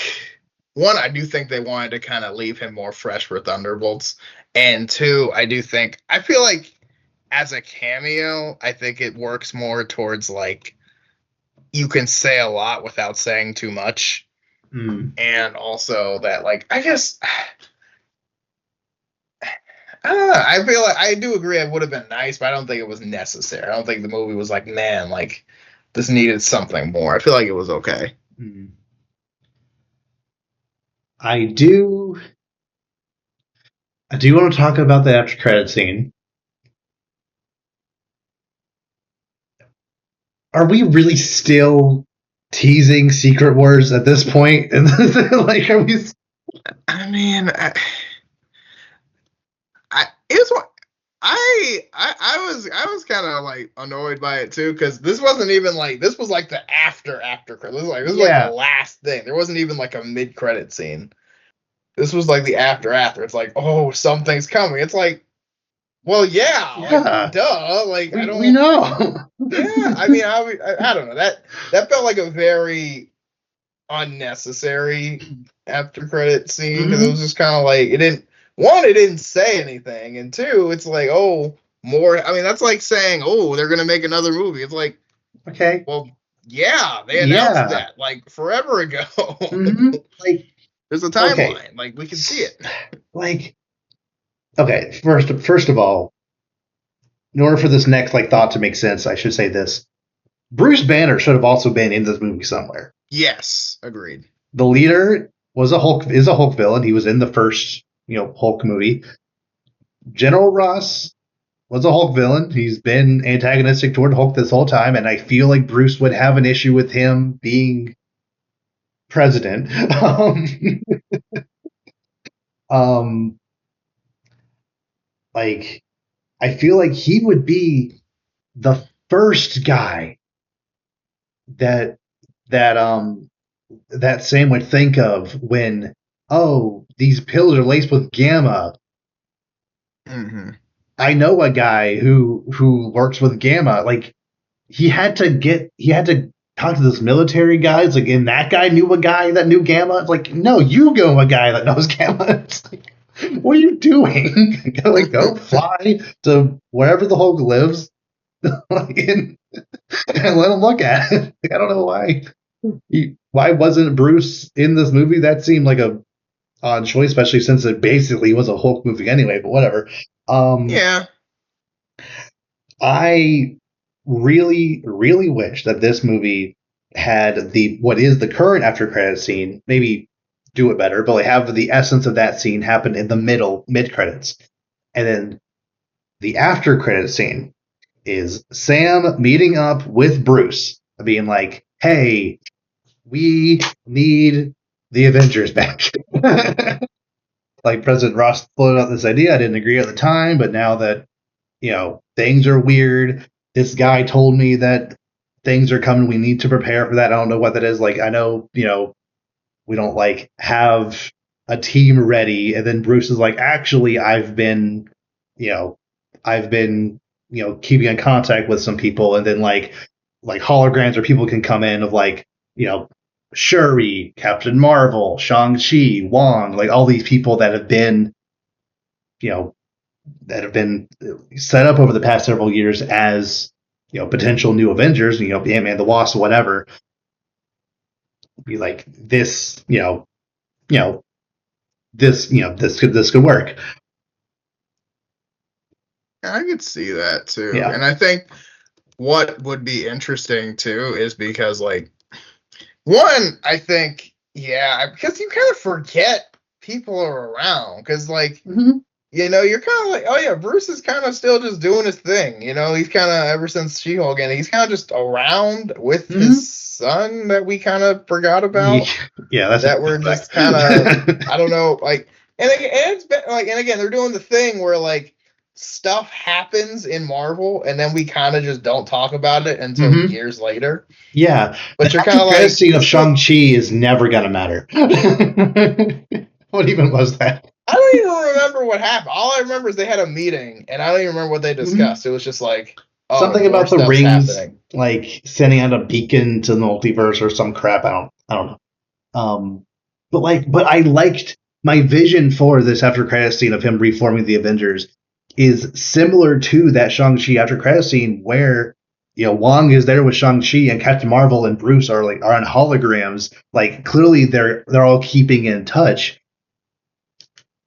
one, I do think they wanted to kind of leave him more fresh for Thunderbolts, and two, I feel like as a cameo, I think it works more towards like you can say a lot without saying too much, Mm. and also that like I guess I don't know. I feel like I do agree it would have been nice, but I don't think it was necessary. I don't think the movie was like, man, like this needed something more. I feel like it was okay. Mm. I do. I do want to talk about the after credit scene. Are we really still teasing Secret Wars at this point? And like, are we? I mean, I it's what I was kind of like annoyed by it too because this wasn't even like this was like the after credit. This was like the Yeah, last thing. There wasn't even like a mid credit scene. This was like the after. It's like oh something's coming. It's like well yeah like yeah. duh like I We don't know. yeah I mean I don't know that felt like a very unnecessary after credit scene because it Hmm. was just kind of like it didn't say anything, and two, it's like oh more. I mean that's like saying oh they're gonna make another movie. It's like Okay. well yeah they announced Yeah. that like forever ago. Hmm. Like, There's a okay. timeline like we can see it. Like, okay. First of all, in order for this next thought to make sense, I should say this: Bruce Banner should have also been in this movie somewhere. Yes, agreed. The leader is a Hulk villain. He was in the first Hulk movie. General Ross was a Hulk villain. He's been antagonistic toward Hulk this whole time, and I feel like Bruce would have an issue with him being president. Um, like I feel like he would be the first guy that that that Sam would think of when these pills are laced with gamma. Mm-hmm. I know a guy who works with gamma. Like he had to talk to this military guy. It's like, and that guy knew a guy that knew gamma. It's like, no, you know a guy that knows gamma. It's like, what are you doing? Go fly to wherever the Hulk lives, and let him look at it. I don't know why wasn't Bruce in this movie? That seemed like a odd choice, especially since it basically was a Hulk movie anyway. But whatever. Um, Yeah. I really, really wish that this movie had the what is the current after credit scene. Maybe do it better, but like have the essence of that scene happen in the mid credits, and then the after credit scene is Sam meeting up with Bruce, being like, "Hey, we need the Avengers back." Like President Ross floated out this idea. I didn't agree at the time, but now that things are weird. This guy told me that things are coming. We need to prepare for that. I don't know what that is. Like, I know, we don't have a team ready, and then Bruce is like, actually, you know, I've been, keeping in contact with some people, and then like holograms where people can come in of like, you know, Shuri, Captain Marvel, Shang-Chi, Wong, like all these people that have been, you know, that have been set up over the past several years as, potential new Avengers, Ant-Man, the Wasp, whatever. Be like this, you know, this could work. I could see that too. Yeah. And I think what would be interesting too is because like one, I think, yeah, because you kind of forget people are around. Because like, Mm-hmm. you're kind of like, oh yeah, Bruce is kind of still just doing his thing. He's kind of ever since She-Hulk, and he's kind of just around with Mm-hmm. his son that we kind of forgot about. Yeah, that's a That good we're callback. just kind of, I don't know, like, and it's been like, and again, they're doing the thing where like stuff happens in Marvel, and then we kind of just don't talk about it until Mm-hmm. years later. Yeah, the But you're kind after of credit like, scene of this feels. Shang-Chi is never gonna matter. What even was that? I don't even remember what happened. All I remember is they had a meeting, and I don't even remember what they Mm-hmm. discussed. It was just like, oh, Something more about the stuff's rings, happening. like sending out a beacon to the multiverse or some crap. I don't know. But I liked my vision for this after credit scene of him reforming the Avengers is similar to that Shang-Chi after credit scene where, Wong is there with Shang-Chi and Captain Marvel and Bruce are on holograms. Like clearly they're all keeping in touch.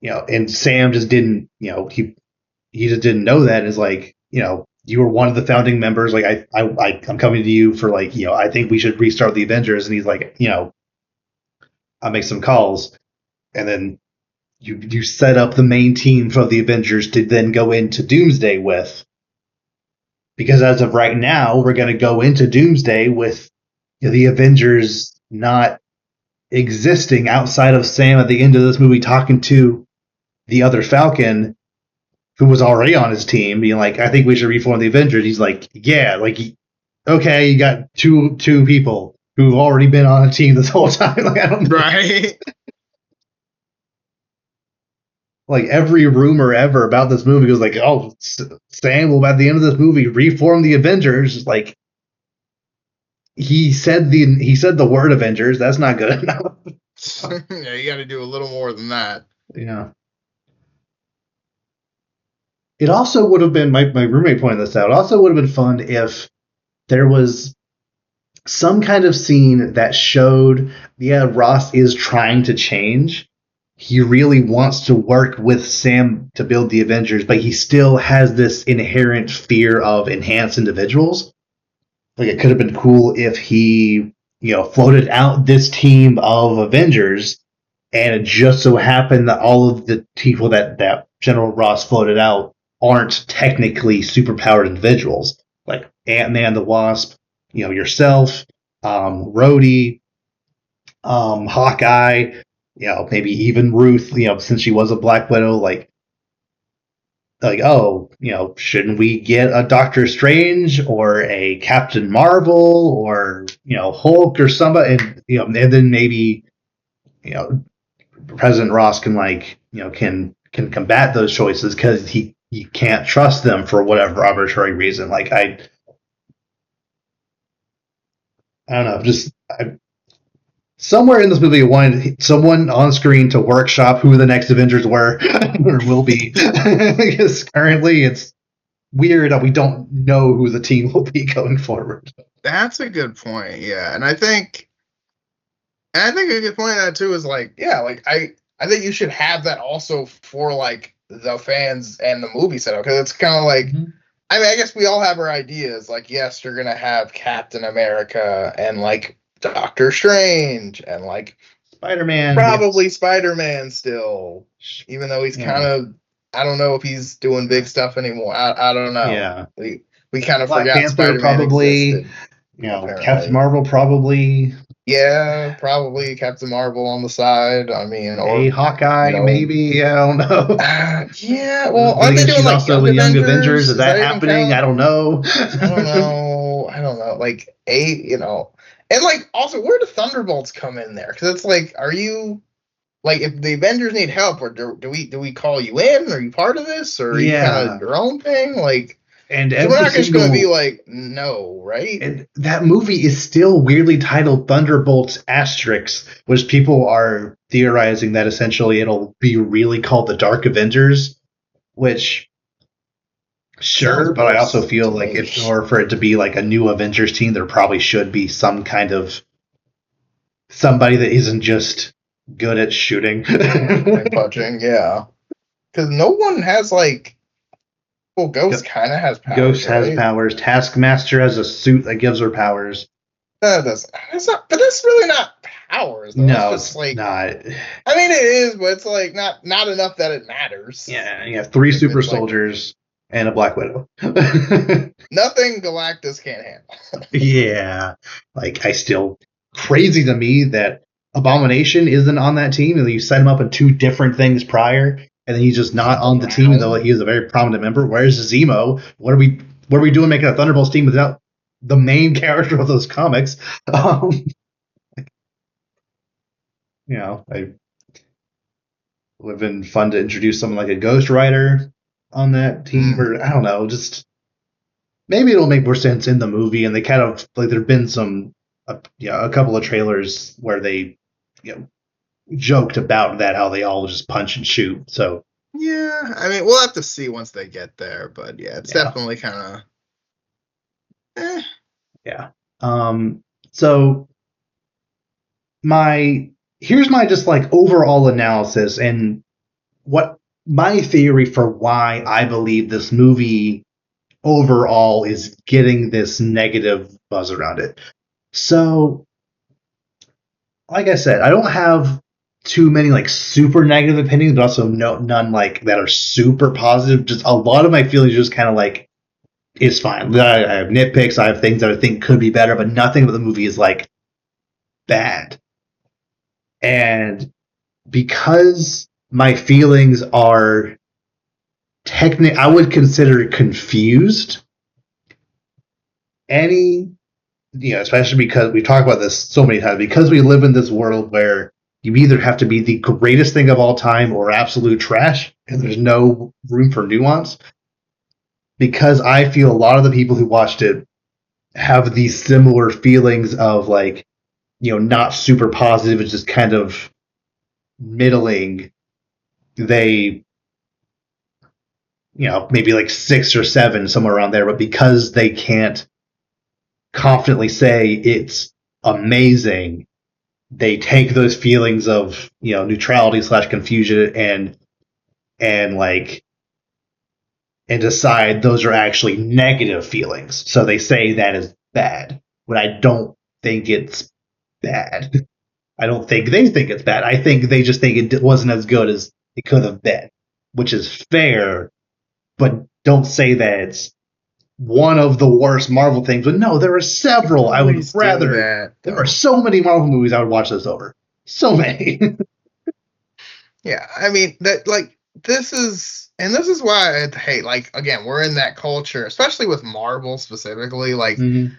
And Sam just didn't, he just didn't know that. Is like, you were one of the founding members. Like I'm coming to you for like, I think we should restart the Avengers. And he's like, I'll make some calls. And then you set up the main team for the Avengers to then go into Doomsday with. Because as of right now, we're going to go into Doomsday with the Avengers not existing outside of Sam at the end of this movie talking to the other Falcon who was already on his team, being like, I think we should reform the Avengers. He's like, yeah, like, okay, you got two people who've already been on a team this whole time. Like, I don't know. Right. Like every rumor ever about this movie was like, oh, Sam will at the end of this movie reform the Avengers. Like he said the word Avengers. That's not good enough. Yeah, you got to do a little more than that. Yeah. It also would have been my roommate pointed this out. It also would have been fun if there was some kind of scene that showed, yeah, Ross is trying to change. He really wants to work with Sam to build the Avengers, but he still has this inherent fear of enhanced individuals. Like it could have been cool if he, floated out this team of Avengers, and it just so happened that all of the people that General Ross floated out aren't technically superpowered individuals, like Ant-Man, the Wasp, yourself, Rhodey, Hawkeye, maybe even Ruth, since she was a Black Widow, oh, shouldn't we get a Doctor Strange or a Captain Marvel or Hulk or somebody, and then maybe you know President Ross can can combat those choices because he can't trust them for whatever arbitrary reason. Like I don't know, just somewhere in this movie, I wanted someone on screen to workshop who the next Avengers were or will be, because currently it's weird that we don't know who the team will be going forward. That's a good point. Yeah, and I think a good point of that too is like, yeah, like I think you should have that also for like the fans and the movie setup because it's kind of like, Mm-hmm. I mean, I guess we all have our ideas. Like, yes, you're gonna have Captain America and like Doctor Strange and like Spider-Man, probably yes, Spider-Man still, even though he's kind yeah, of, I don't know if he's doing big stuff anymore. I don't know. yeah. We kind of Black forgot Panther Spider-Man probably, existed Captain apparently. Marvel probably, Yeah, probably Captain Marvel on the side. I mean, a or you Hawkeye know, maybe. I don't know. yeah. Well, Then aren't they again, doing she's like also Young a Young Avengers. Avengers? Is Does that that even happening? I count? don't know. I don't know. I don't know. Like and like also where do Thunderbolts come in there? Because it's like, are you? like if the Avengers need help, or do we call you in? Are you part of this, or are you kind of Yeah, your own thing? Like, and because we're every not just going to be single like, no, right? and that movie is still weirdly titled Thunderbolts Asterix, which people are theorizing that essentially it'll be really called the Dark Avengers, which Sounds sure, but I also worse feel to like me. if in order for it to be like a new Avengers team, there probably should be some kind of somebody that isn't just good at shooting. And punching, yeah. Because no one has like, well, Ghost kind of has powers, Ghost has right? powers. Taskmaster has a suit that gives her powers. That's not, but that's really not powers though. That's No, just it's like, not. I mean, it is, but it's like not enough that it matters. Yeah, you have three If super it's like soldiers and a Black Widow. nothing Galactus can't handle. Yeah, like I still crazy to me that Abomination isn't on that team, and you set him up in two different things prior, and then he's just not He's on the team, though around. he is a very prominent member. Where's Zemo? What are we doing making a Thunderbolts team without the main character of those comics? Um, I would have been fun to introduce someone like a Ghost Rider on that team, Mm. or I don't know, just maybe it'll make more sense in the movie. And they kind of like there've been a couple of trailers where they you know joked about that how they all just punch and shoot. So Yeah, I mean, we'll have to see once they get there, but yeah, it's yeah, definitely kind of. Eh. yeah. So my here's my just like overall analysis and what my theory for why I believe this movie overall is getting this negative buzz around it. So, like I said, I don't have too many like super negative opinions, but also none like that are super positive. Just a lot of my feelings are just kind of like it's fine. I have nitpicks. I have things that I think could be better, but nothing about the movie is like bad. And because my feelings are I would consider confused. Any especially because we talk about this so many times, because we live in this world where you either have to be the greatest thing of all time or absolute trash, and there's no room for nuance. Because I feel a lot of the people who watched it have these similar feelings of like, not super positive, it's just kind of middling. They, maybe like 6 or 7, somewhere around there, but because they can't confidently say it's amazing, they take those feelings of neutrality slash confusion and like and decide those are actually negative feelings. So they say that is bad, but I don't think it's bad. I don't think they think it's bad. I think they just think it wasn't as good as it could have been, which is fair. But don't say that it's one of the worst Marvel things. But no, there are You several. I would always do rather. that, There are though. so many Marvel movies I would watch this over. So many. Yeah, I mean that like this is why I hate like again we're in that culture, especially with Marvel specifically. Like Mm-hmm.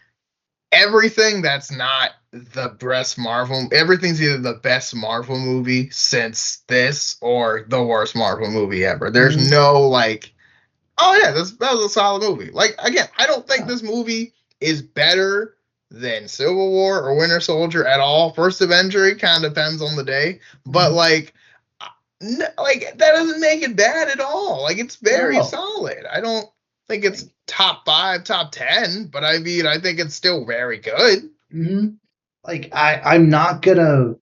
everything that's not the best Marvel, everything's either the best Marvel movie since this or the worst Marvel movie ever. There's Mm-hmm. no like, oh yeah, that was a solid movie. Like again, I don't think this movie is better than Civil War or Winter Soldier at all. First Avenger, it kind of depends on the day, but like, like that doesn't make it bad at all. Like it's very No. solid. I don't think it's top 5, top 10, but I mean, I think it's still very good. Mm-hmm. Like I'm not gonna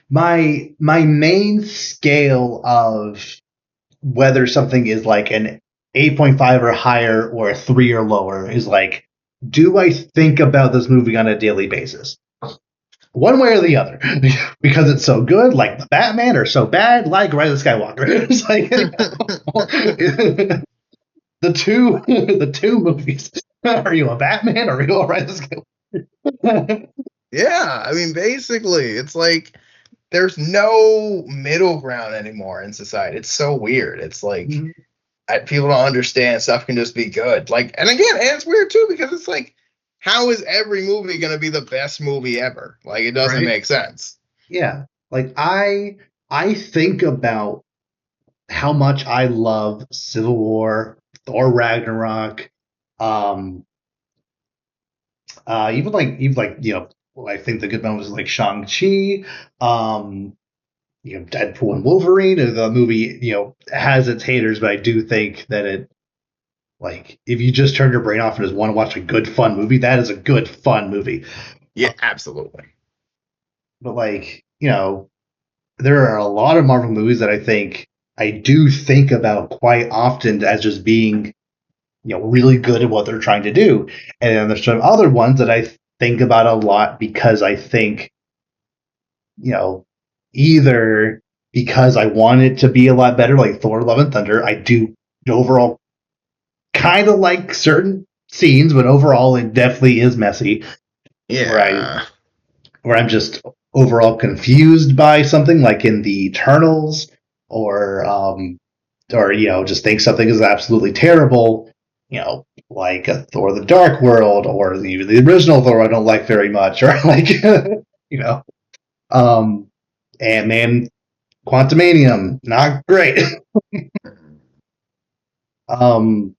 my main scale of whether something is like an 8.5 or higher or a 3 or lower is like, do I think about this movie on a daily basis? One way or the other. Because it's so good, like the Batman, or so bad, like Rise of Skywalker. It's like the two movies. Are you a Batman or are you a Rise of Skywalker? Yeah, I mean, basically, it's like there's no middle ground anymore in society. It's so weird. It's like people don't understand stuff can just be good. Like, and again, and it's weird too because it's like, how is every movie going to be the best movie ever? Like, it doesn't Right? make sense. Yeah. Like I I think about how much I love Civil War, Thor Ragnarok, um, even like I think the good one was like Shang Chi, um, Deadpool and Wolverine. The movie has its haters, but I do think that if you just turn your brain off and just want to watch a good fun movie, that is a good fun movie. Yeah, absolutely. But there are a lot of Marvel movies that I think I do think about quite often as just being really good at what they're trying to do. And then there's some other ones that I think about a lot because I think, you know, either because I want it to be a lot better, like Thor Love and Thunder. I do overall kind of like certain scenes, but overall it definitely is messy. Where I Yeah. where I'm just overall confused by something like in the Eternals or just think something is absolutely terrible, like a Thor the Dark World or the original Thor I don't like very much, or like you know, um Ant-Man Quantumanium, not great. um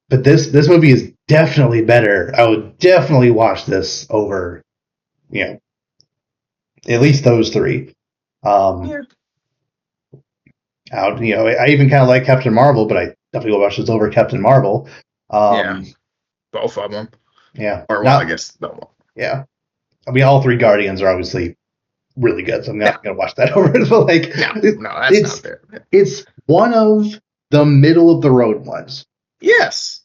but this movie is definitely better. I would definitely watch this over, you know, at least those three. Um Yeah. I even kind of like Captain Marvel, but I definitely will watch this over Captain Marvel. Yeah. Um, Both of them. yeah, Or well, I not guess no. yeah. I mean, all three Guardians are obviously really good, so I'm No. not gonna watch that over. But No. No. That's not it's fair. it's one of the middle of the road ones. Yes.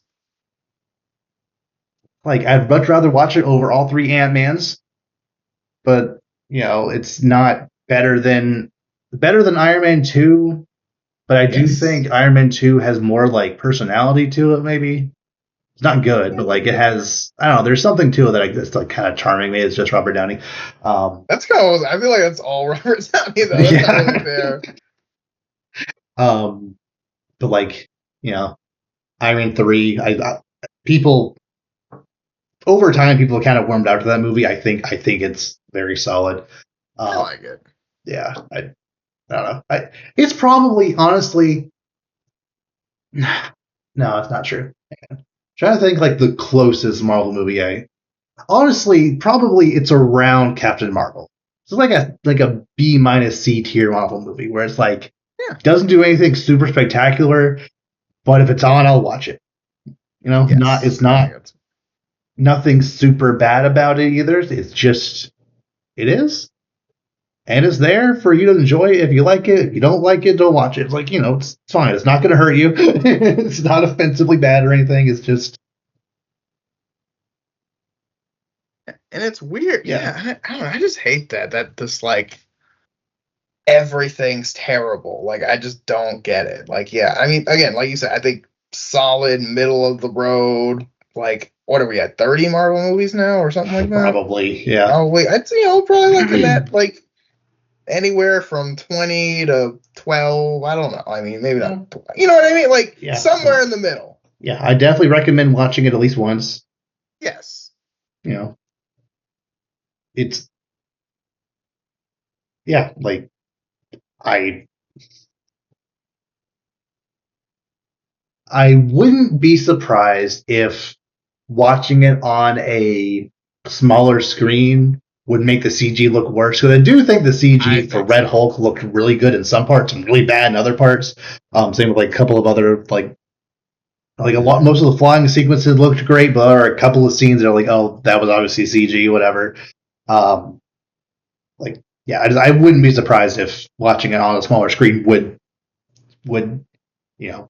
Like I'd much rather watch it over all three Ant-Mans, but it's not better than Iron Man 2. But I do Yes. think Iron Man 2 has more like personality to it. Maybe it's not good, but like it has. I don't know. There's something to it that's like kind of charming me. It's just Robert Downey. Um, That's kind of. I feel like that's all Robert Downey though. That's not really yeah. fair. But Iron Man 3. People over time people kind of warmed out to that movie. I think it's very solid. I Um, like it. yeah. I don't know. It's probably honestly. No, it's not true. I'm trying to think like the closest Marvel movie I honestly probably it's around Captain Marvel. It's like a B minus C tier Marvel movie where it's like Yeah. doesn't do anything super spectacular, but if it's on, I'll watch it. Not Yes. it's I think not it's. nothing super bad about it either. It's just it is. And it's there for you to enjoy if you like it. If you don't like it, don't watch it. It's like, it's fine. It's not going to hurt you. It's not offensively bad or anything. It's just, And it's weird. yeah. Yeah. I don't know. I just hate that this like everything's terrible. Like I just don't get it. Like yeah. I mean, again, like you said, I think solid middle of the road. Like what are we at? 30 Marvel movies now or something like that? Probably, yeah. Oh wait, I'd probably like in that like anywhere from 20 to 12. I don't know. I mean, maybe not. You know what I mean? Like Yeah. somewhere in the middle. Yeah. I definitely recommend watching it at least once. Yes. You know, it's, yeah, like, I, I wouldn't be surprised if watching it on a smaller screen would make the CG look worse. Because I do think the I CG for think Red so. Hulk looked really good in some parts and really bad in other parts. Same with like a couple of other like a lot. Most of the flying sequences looked great, but there are a couple of scenes that are like, oh, that was obviously CG, whatever. Um, yeah, I wouldn't be surprised if watching it on a smaller screen would you know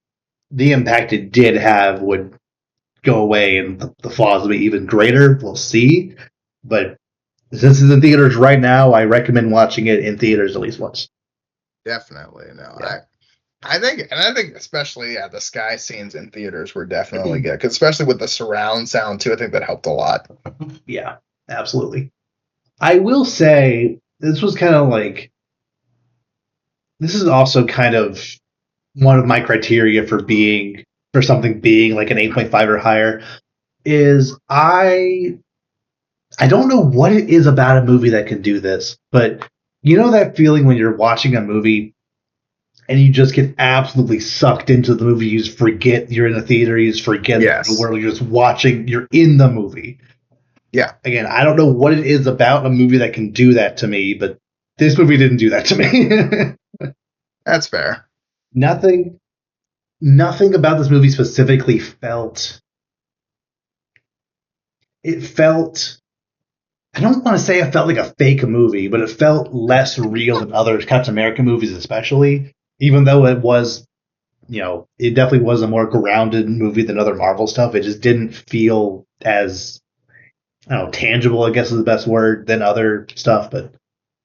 the impact it did have would go away and the flaws will be even greater. We'll see. But since it's in theaters right now, I recommend watching it in theaters at least once. Definitely. No, Yeah. I think especially the sky scenes in theaters were definitely good. Because especially with the surround sound too, I think that helped a lot. Yeah, absolutely. I will say this was kind of like this is also kind of one of my criteria for something being like an 8.5 or higher is I don't know what it is about a movie that can do this, but you know that feeling when you're watching a movie and you just get absolutely sucked into the movie. You just forget you're in a theater. You just forget the Yes. world. You're just watching. You're in the movie. Yeah, Again, I don't know what it is about a movie that can do that to me, but this movie didn't do that to me. that's fair. nothing, nothing about this movie specifically felt. It felt. I don't want to say it felt like a fake movie, but it felt less real than other Captain America movies, especially. Even though it was, it definitely was a more grounded movie than other Marvel stuff. It just didn't feel as, I don't know, tangible, I guess is the best word, than other stuff. But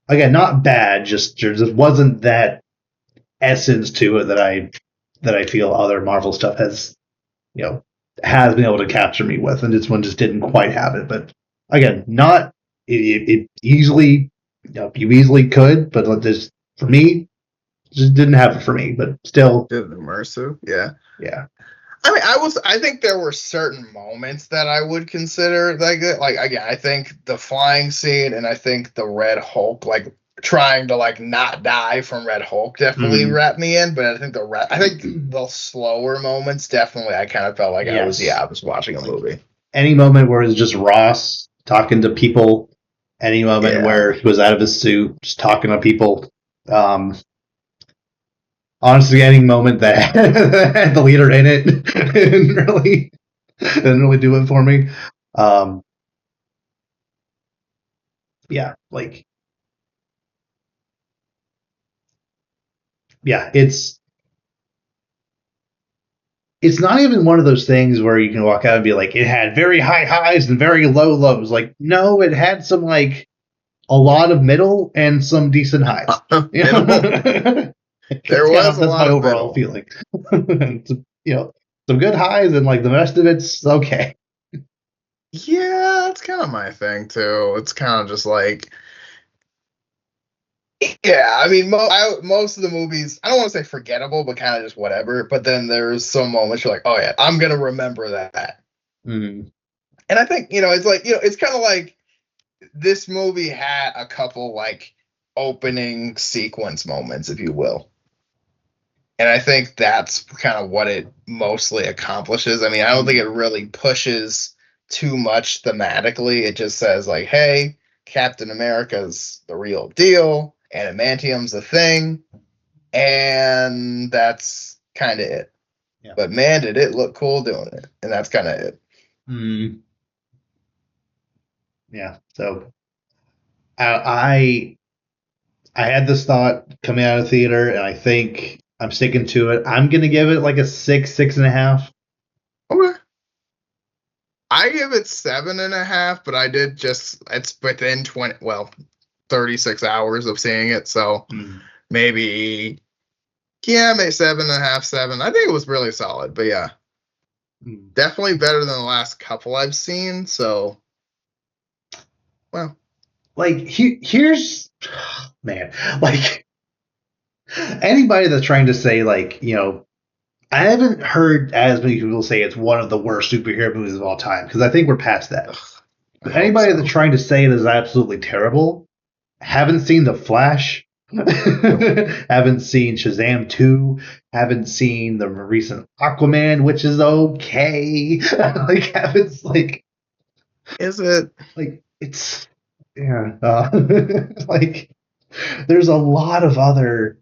again, not bad. Just there just wasn't that essence to it that I feel other Marvel stuff you know has been able to capture me with, and this one just didn't quite have it. But again, not it easily, you easily could, but just for me, just didn't have it for me. But still, Did immersive, yeah. yeah. I mean, I think there were certain moments that I would consider that good. Like again, I think the flying scene and I think the Red Hulk, like trying to like not die from Red Hulk, definitely Mm. wrapped me in. But I think the slower moments definitely, I kind of felt like Yes. I was watching a movie. Any moment where it's just Ross talking to people, any moment where Yeah. he was out of his suit, just talking to people. Um, Honestly, any moment that had the leader in it didn't really do it for me. Um, yeah, like yeah, it's not even one of those things where you can walk out and be like, it had very high highs and very low lows. Like, no, it had some like a lot of middle and some decent highs. Middle. There was a That's lot my of overall middle. feeling. you know, some good highs and like the rest of it's okay. Yeah, that's kind of my thing too. It's kind of just like, yeah, I mean, most of the movies, I don't want to say forgettable, but kind of just whatever. But then there's some moments you're like, oh yeah, I'm gonna remember that. Mm, And I think it's like it's kind of like this movie had a couple like opening sequence moments, if you will. And I think that's kind of what it mostly accomplishes. I mean, I don't think mm, it really pushes too much thematically. It just says like, hey, Captain America's the real deal, adamantium's the thing, and that's kind of it. yeah. But man, did it look cool doing it, and that's kind of it. Mm, yeah. So I I had this thought coming out of theater, and I think I'm sticking to it. I'm gonna give it like a 6.5. Okay. I give it 7.5, but I did just it's within 36 hours of seeing it, so Mm, maybe yeah, maybe 7.5, 7. I think it was really solid, but yeah, mm. definitely better than the last couple I've seen. So, well, Like here's man, like anybody that's trying to say like I haven't heard as many people say it's one of the worst superhero movies of all time because I think we're past that. ugh, I But hope anybody that's so. trying to say it is absolutely terrible, haven't seen The Flash, Nope. haven't seen Shazam 2, haven't seen the recent Aquaman, which is okay. Haven't Is it? it's yeah. Like there's a lot of other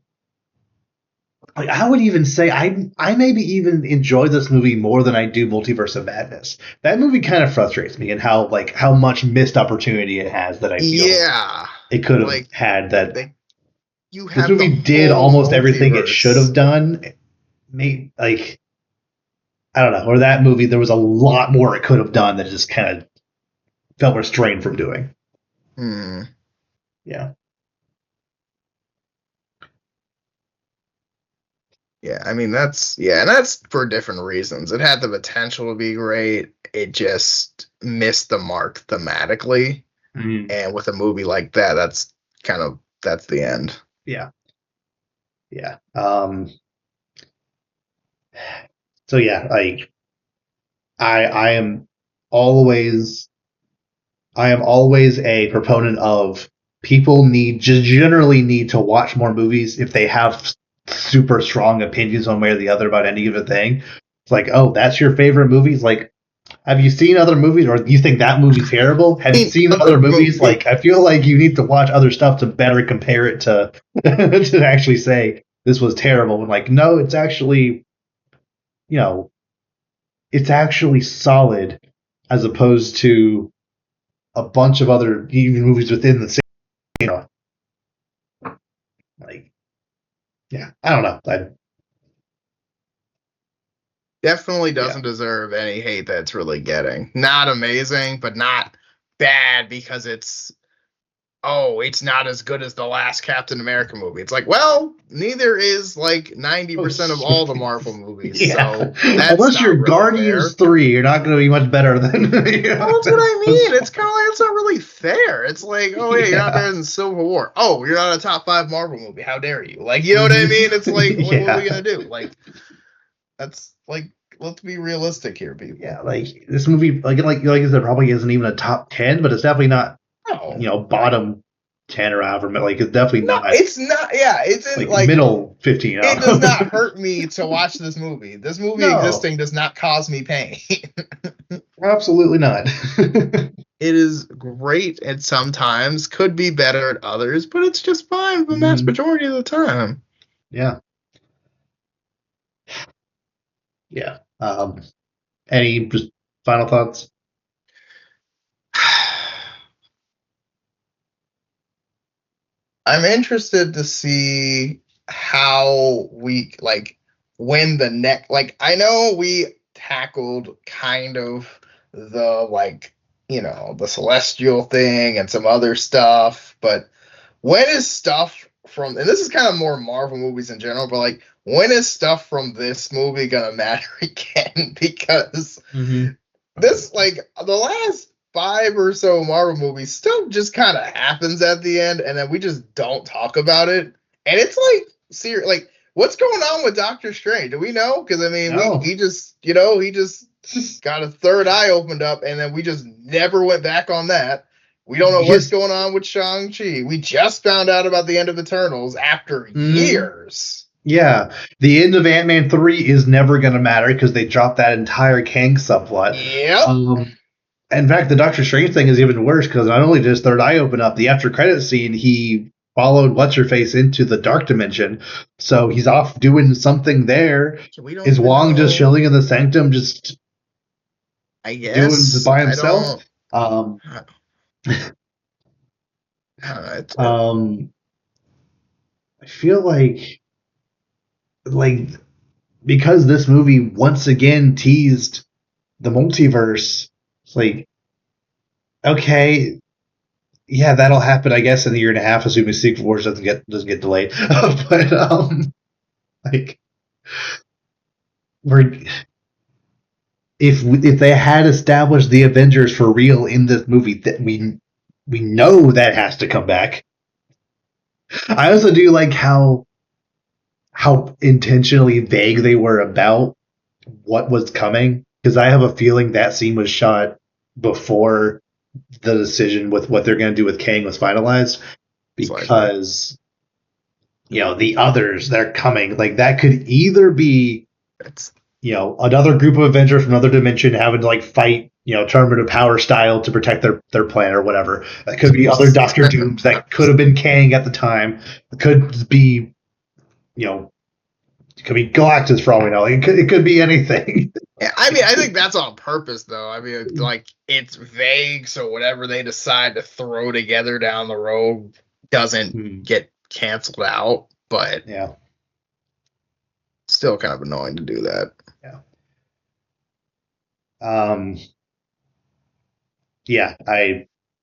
like I would even say I maybe even enjoy this movie more than I do Multiverse of Madness. That movie kind of frustrates me and how much missed opportunity it has that I feel Yeah, it could have like had that they, you this have the movie did whole almost everything it should multiverse. have done. Made like I don't know, or that movie there was a lot more it could have done that it just kind of felt restrained from doing. Hmm. Yeah. Yeah, I mean and that's for different reasons. It had the potential to be great. It just missed the mark thematically. Mm, And with a movie like that, that's the end. yeah. Yeah. So yeah, like I am always I am always a proponent of people generally need to watch more movies if they have super strong opinions one way or the other about any given thing. It's like, oh, that's your favorite movie? It's like, have you seen other movies, or you think that movie's terrible? Have you seen other movies? Like, I feel like you need to watch other stuff to better compare it to to actually say this was terrible. And like, no, it's actually, you know, it's actually solid as opposed to a bunch of other even movies within the same, you know, like, yeah, I don't know. Definitely doesn't deserve any hate that it's really getting. Not amazing, but not bad because it's not as good as the last Captain America movie. It's like, well, neither is like 90% of all the Marvel movies. Yeah. So that's Unless you're not really Guardians fair. 3, you're not going to be much better than. Well, that's what I mean. It's kind of like, it's not really fair. It's like, oh, yeah, you're not better than Civil War. Oh, you're not a top 5 Marvel movie. How dare you? Like, you know what I mean? It's like, what are we going to do? Like, that's like, let's be realistic here, people. Yeah, like this movie, like I said, probably isn't even a top 10, but it's definitely not, No. bottom 10 or however. Like it's definitely No, not. it's not. Yeah, it's in Like middle 15. It does not hurt me to watch this movie. This movie No, existing does not cause me pain. absolutely not. It is great at sometimes, could be better at others, but it's just fine the vast majority of the time. Yeah. Yeah. Any just final thoughts? I'm interested to see how we when the next I know we tackled kind of the the celestial thing and some other stuff, but when is stuff from, and this is kind of more Marvel movies in general, but like when is stuff from this movie gonna matter again? Because this the last 5 or so Marvel movies, stuff just kind of happens at the end, and then we just don't talk about it. And it's like serious. Like, what's going on with Doctor Strange? Do we know? Because I mean, No. he just got a third eye opened up, and then we just never went back on that. We don't know what's going on with Shang-Chi. We just found out about the end of Eternals after years. Yeah, the end of Ant-Man 3 is never going to matter because they dropped that entire Kang subplot. Yep. In fact, the Doctor Strange thing is even worse because not only did his third eye open up, the after credit scene, he followed What's-Her-Face into the dark dimension. So he's off doing something there. Is Wong just chilling in the sanctum, just I guess doing this by himself? I feel like because this movie once again teased the multiverse, it's like, okay, yeah, that'll happen, I guess, in a year and a half, assuming Secret Wars doesn't get delayed. But like, if they had established the Avengers for real in this movie, that we know that has to come back. I also do like how intentionally vague they were about what was coming, because I have a feeling that scene was shot before the decision with what they're going to do with Kang was finalized, because the others, they're coming, like that could either be another group of Avengers from another dimension having to fight tournament of power style to protect their planet or whatever. That could be other Doctor Dooms. That could have been Kang at the time. It could be it could be Galactus for all we know. It could be anything. Yeah, I mean, I think that's on purpose, though. I mean, it's vague, so whatever they decide to throw together down the road doesn't get canceled out. But yeah, still kind of annoying to do that. Yeah. Yeah,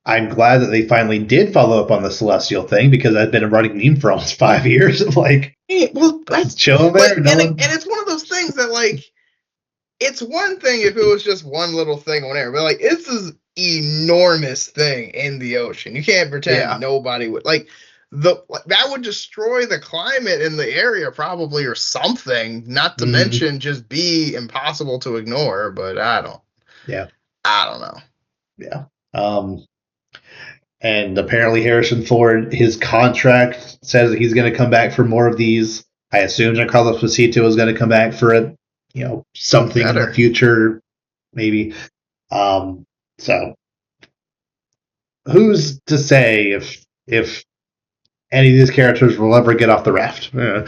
I'm glad that they finally did follow up on the Celestial thing, because I've been a running meme for almost 5 years of that's chilling there. And it's one of those things that it's one thing if it was just one little thing on air, but it's this enormous thing in the ocean. You can't pretend nobody would that would destroy the climate in the area probably, or something, not to mention just be impossible to ignore. But I don't know. Yeah. And apparently Harrison Ford, his contract says that he's going to come back for more of these. I assume Giancarlo Esposito is going to come back for it, something in the Better. future, maybe. So who's to say if any of these characters will ever get off the raft? I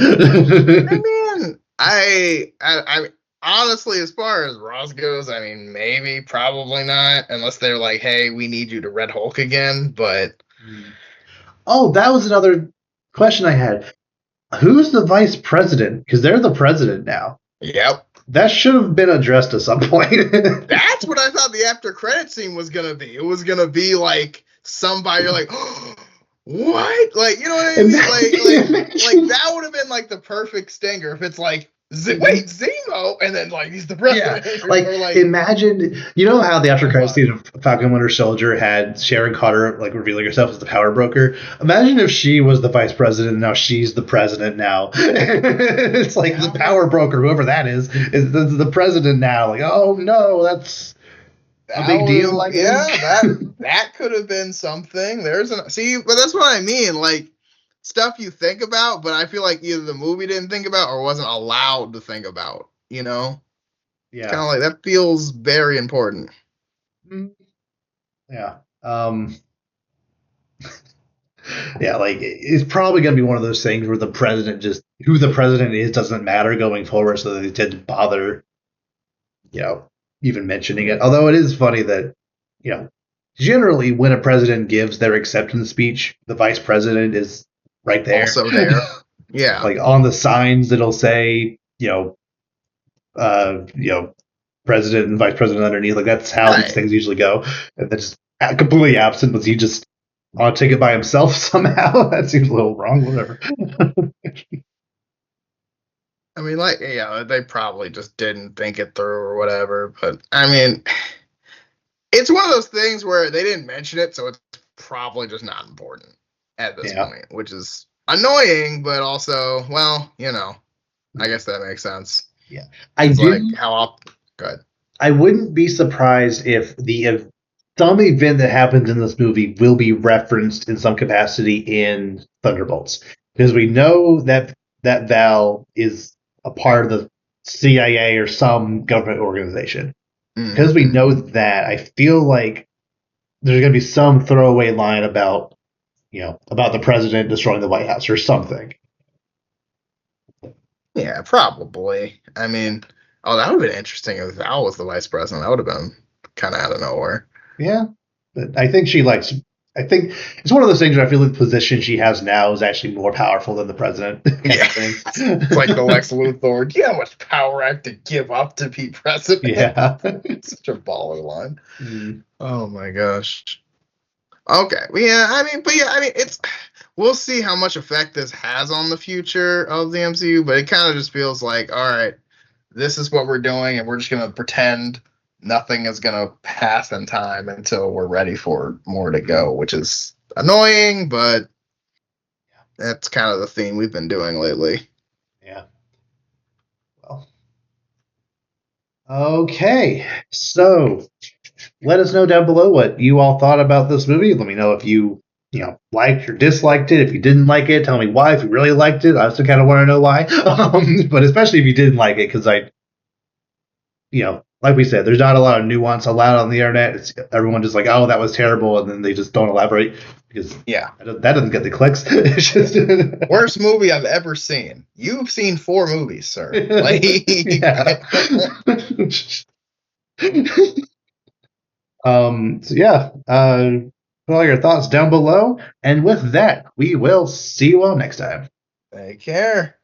mean, I honestly, as far as Ross goes, I mean, maybe, probably not, unless they're like, hey, we need you to Red Hulk again. But Oh, that was another question I had. Who's the vice president? Because they're the president now. yep, That should have been addressed at some point. that's what I thought the after credit scene was gonna be. It was gonna be like somebody you're like, what? Like, you know what I mean? Like that would have been like the perfect stinger if it's like, wait, Zemo, and then like he's the Yeah, president, like, or like, imagine, how the after credit scene of Falcon Winter Soldier had Sharon Carter like revealing herself as the power broker. Imagine if she was the vice president and now she's the president now. It's like the power broker, whoever that is the president now. Like, oh no, that's a big deal. I guess. Yeah, that could have been something. See, but that's what I mean. Like stuff you think about, but I feel like either the movie didn't think about or wasn't allowed to think about. It's kind Yeah, of like that feels very important. yeah. Yeah, like it's probably going to be one of those things where the president just who the president is doesn't matter going forward, so they didn't bother, even mentioning it. Although it is funny that, you know, generally when a president gives their acceptance speech, the vice president is right there. Also there, yeah. Like on the signs, it'll say, president and vice president underneath. Like that's how these things usually go. And that's completely absent. Was he just on a ticket by himself somehow? That seems a little wrong. Whatever. I mean, like, yeah, they probably just didn't think it through or whatever. But I mean, it's one of those things where they didn't mention it, so it's probably just not important at this point, which is annoying, but also, well, I guess that makes sense. Yeah, it's like how good. I wouldn't be surprised if some event that happens in this movie will be referenced in some capacity in Thunderbolts, because we know that Val is a part of the CIA or some government organization. Because we know that, I feel like there's going to be some throwaway line about the president destroying the White House or something. Yeah, probably. I mean, that would have been interesting if Val was the vice president. That would have been kind of out of nowhere. Yeah, but I think I think it's one of those things where I feel like the position she has now is actually more powerful than the president. Yeah, it's like the Lex Luthor. Do you know how much power I have to give up to be president? Yeah, such a baller line. Mm. Oh my gosh. Okay, well, yeah, I mean, it's. We'll see how much effect this has on the future of the MCU, but it kind of just feels like, all right, this is what we're doing, and we're just gonna pretend nothing is gonna pass in time until we're ready for more to go, which is annoying, but that's kind of the theme we've been doing lately. Yeah. Well. Okay, so let us know down below what you all thought about this movie. Let me know if you liked or disliked it. If you didn't like it, tell me why. If you really liked it, I also kind of want to know why. But especially if you didn't like it, because like we said, there's not a lot of nuance allowed on the internet. It's everyone just like, oh, that was terrible, and then they just don't elaborate because that doesn't get the clicks. Worst movie I've ever seen. You've seen 4 movies, sir. Put all your thoughts down below, and with that, we will see you all next time. Take care.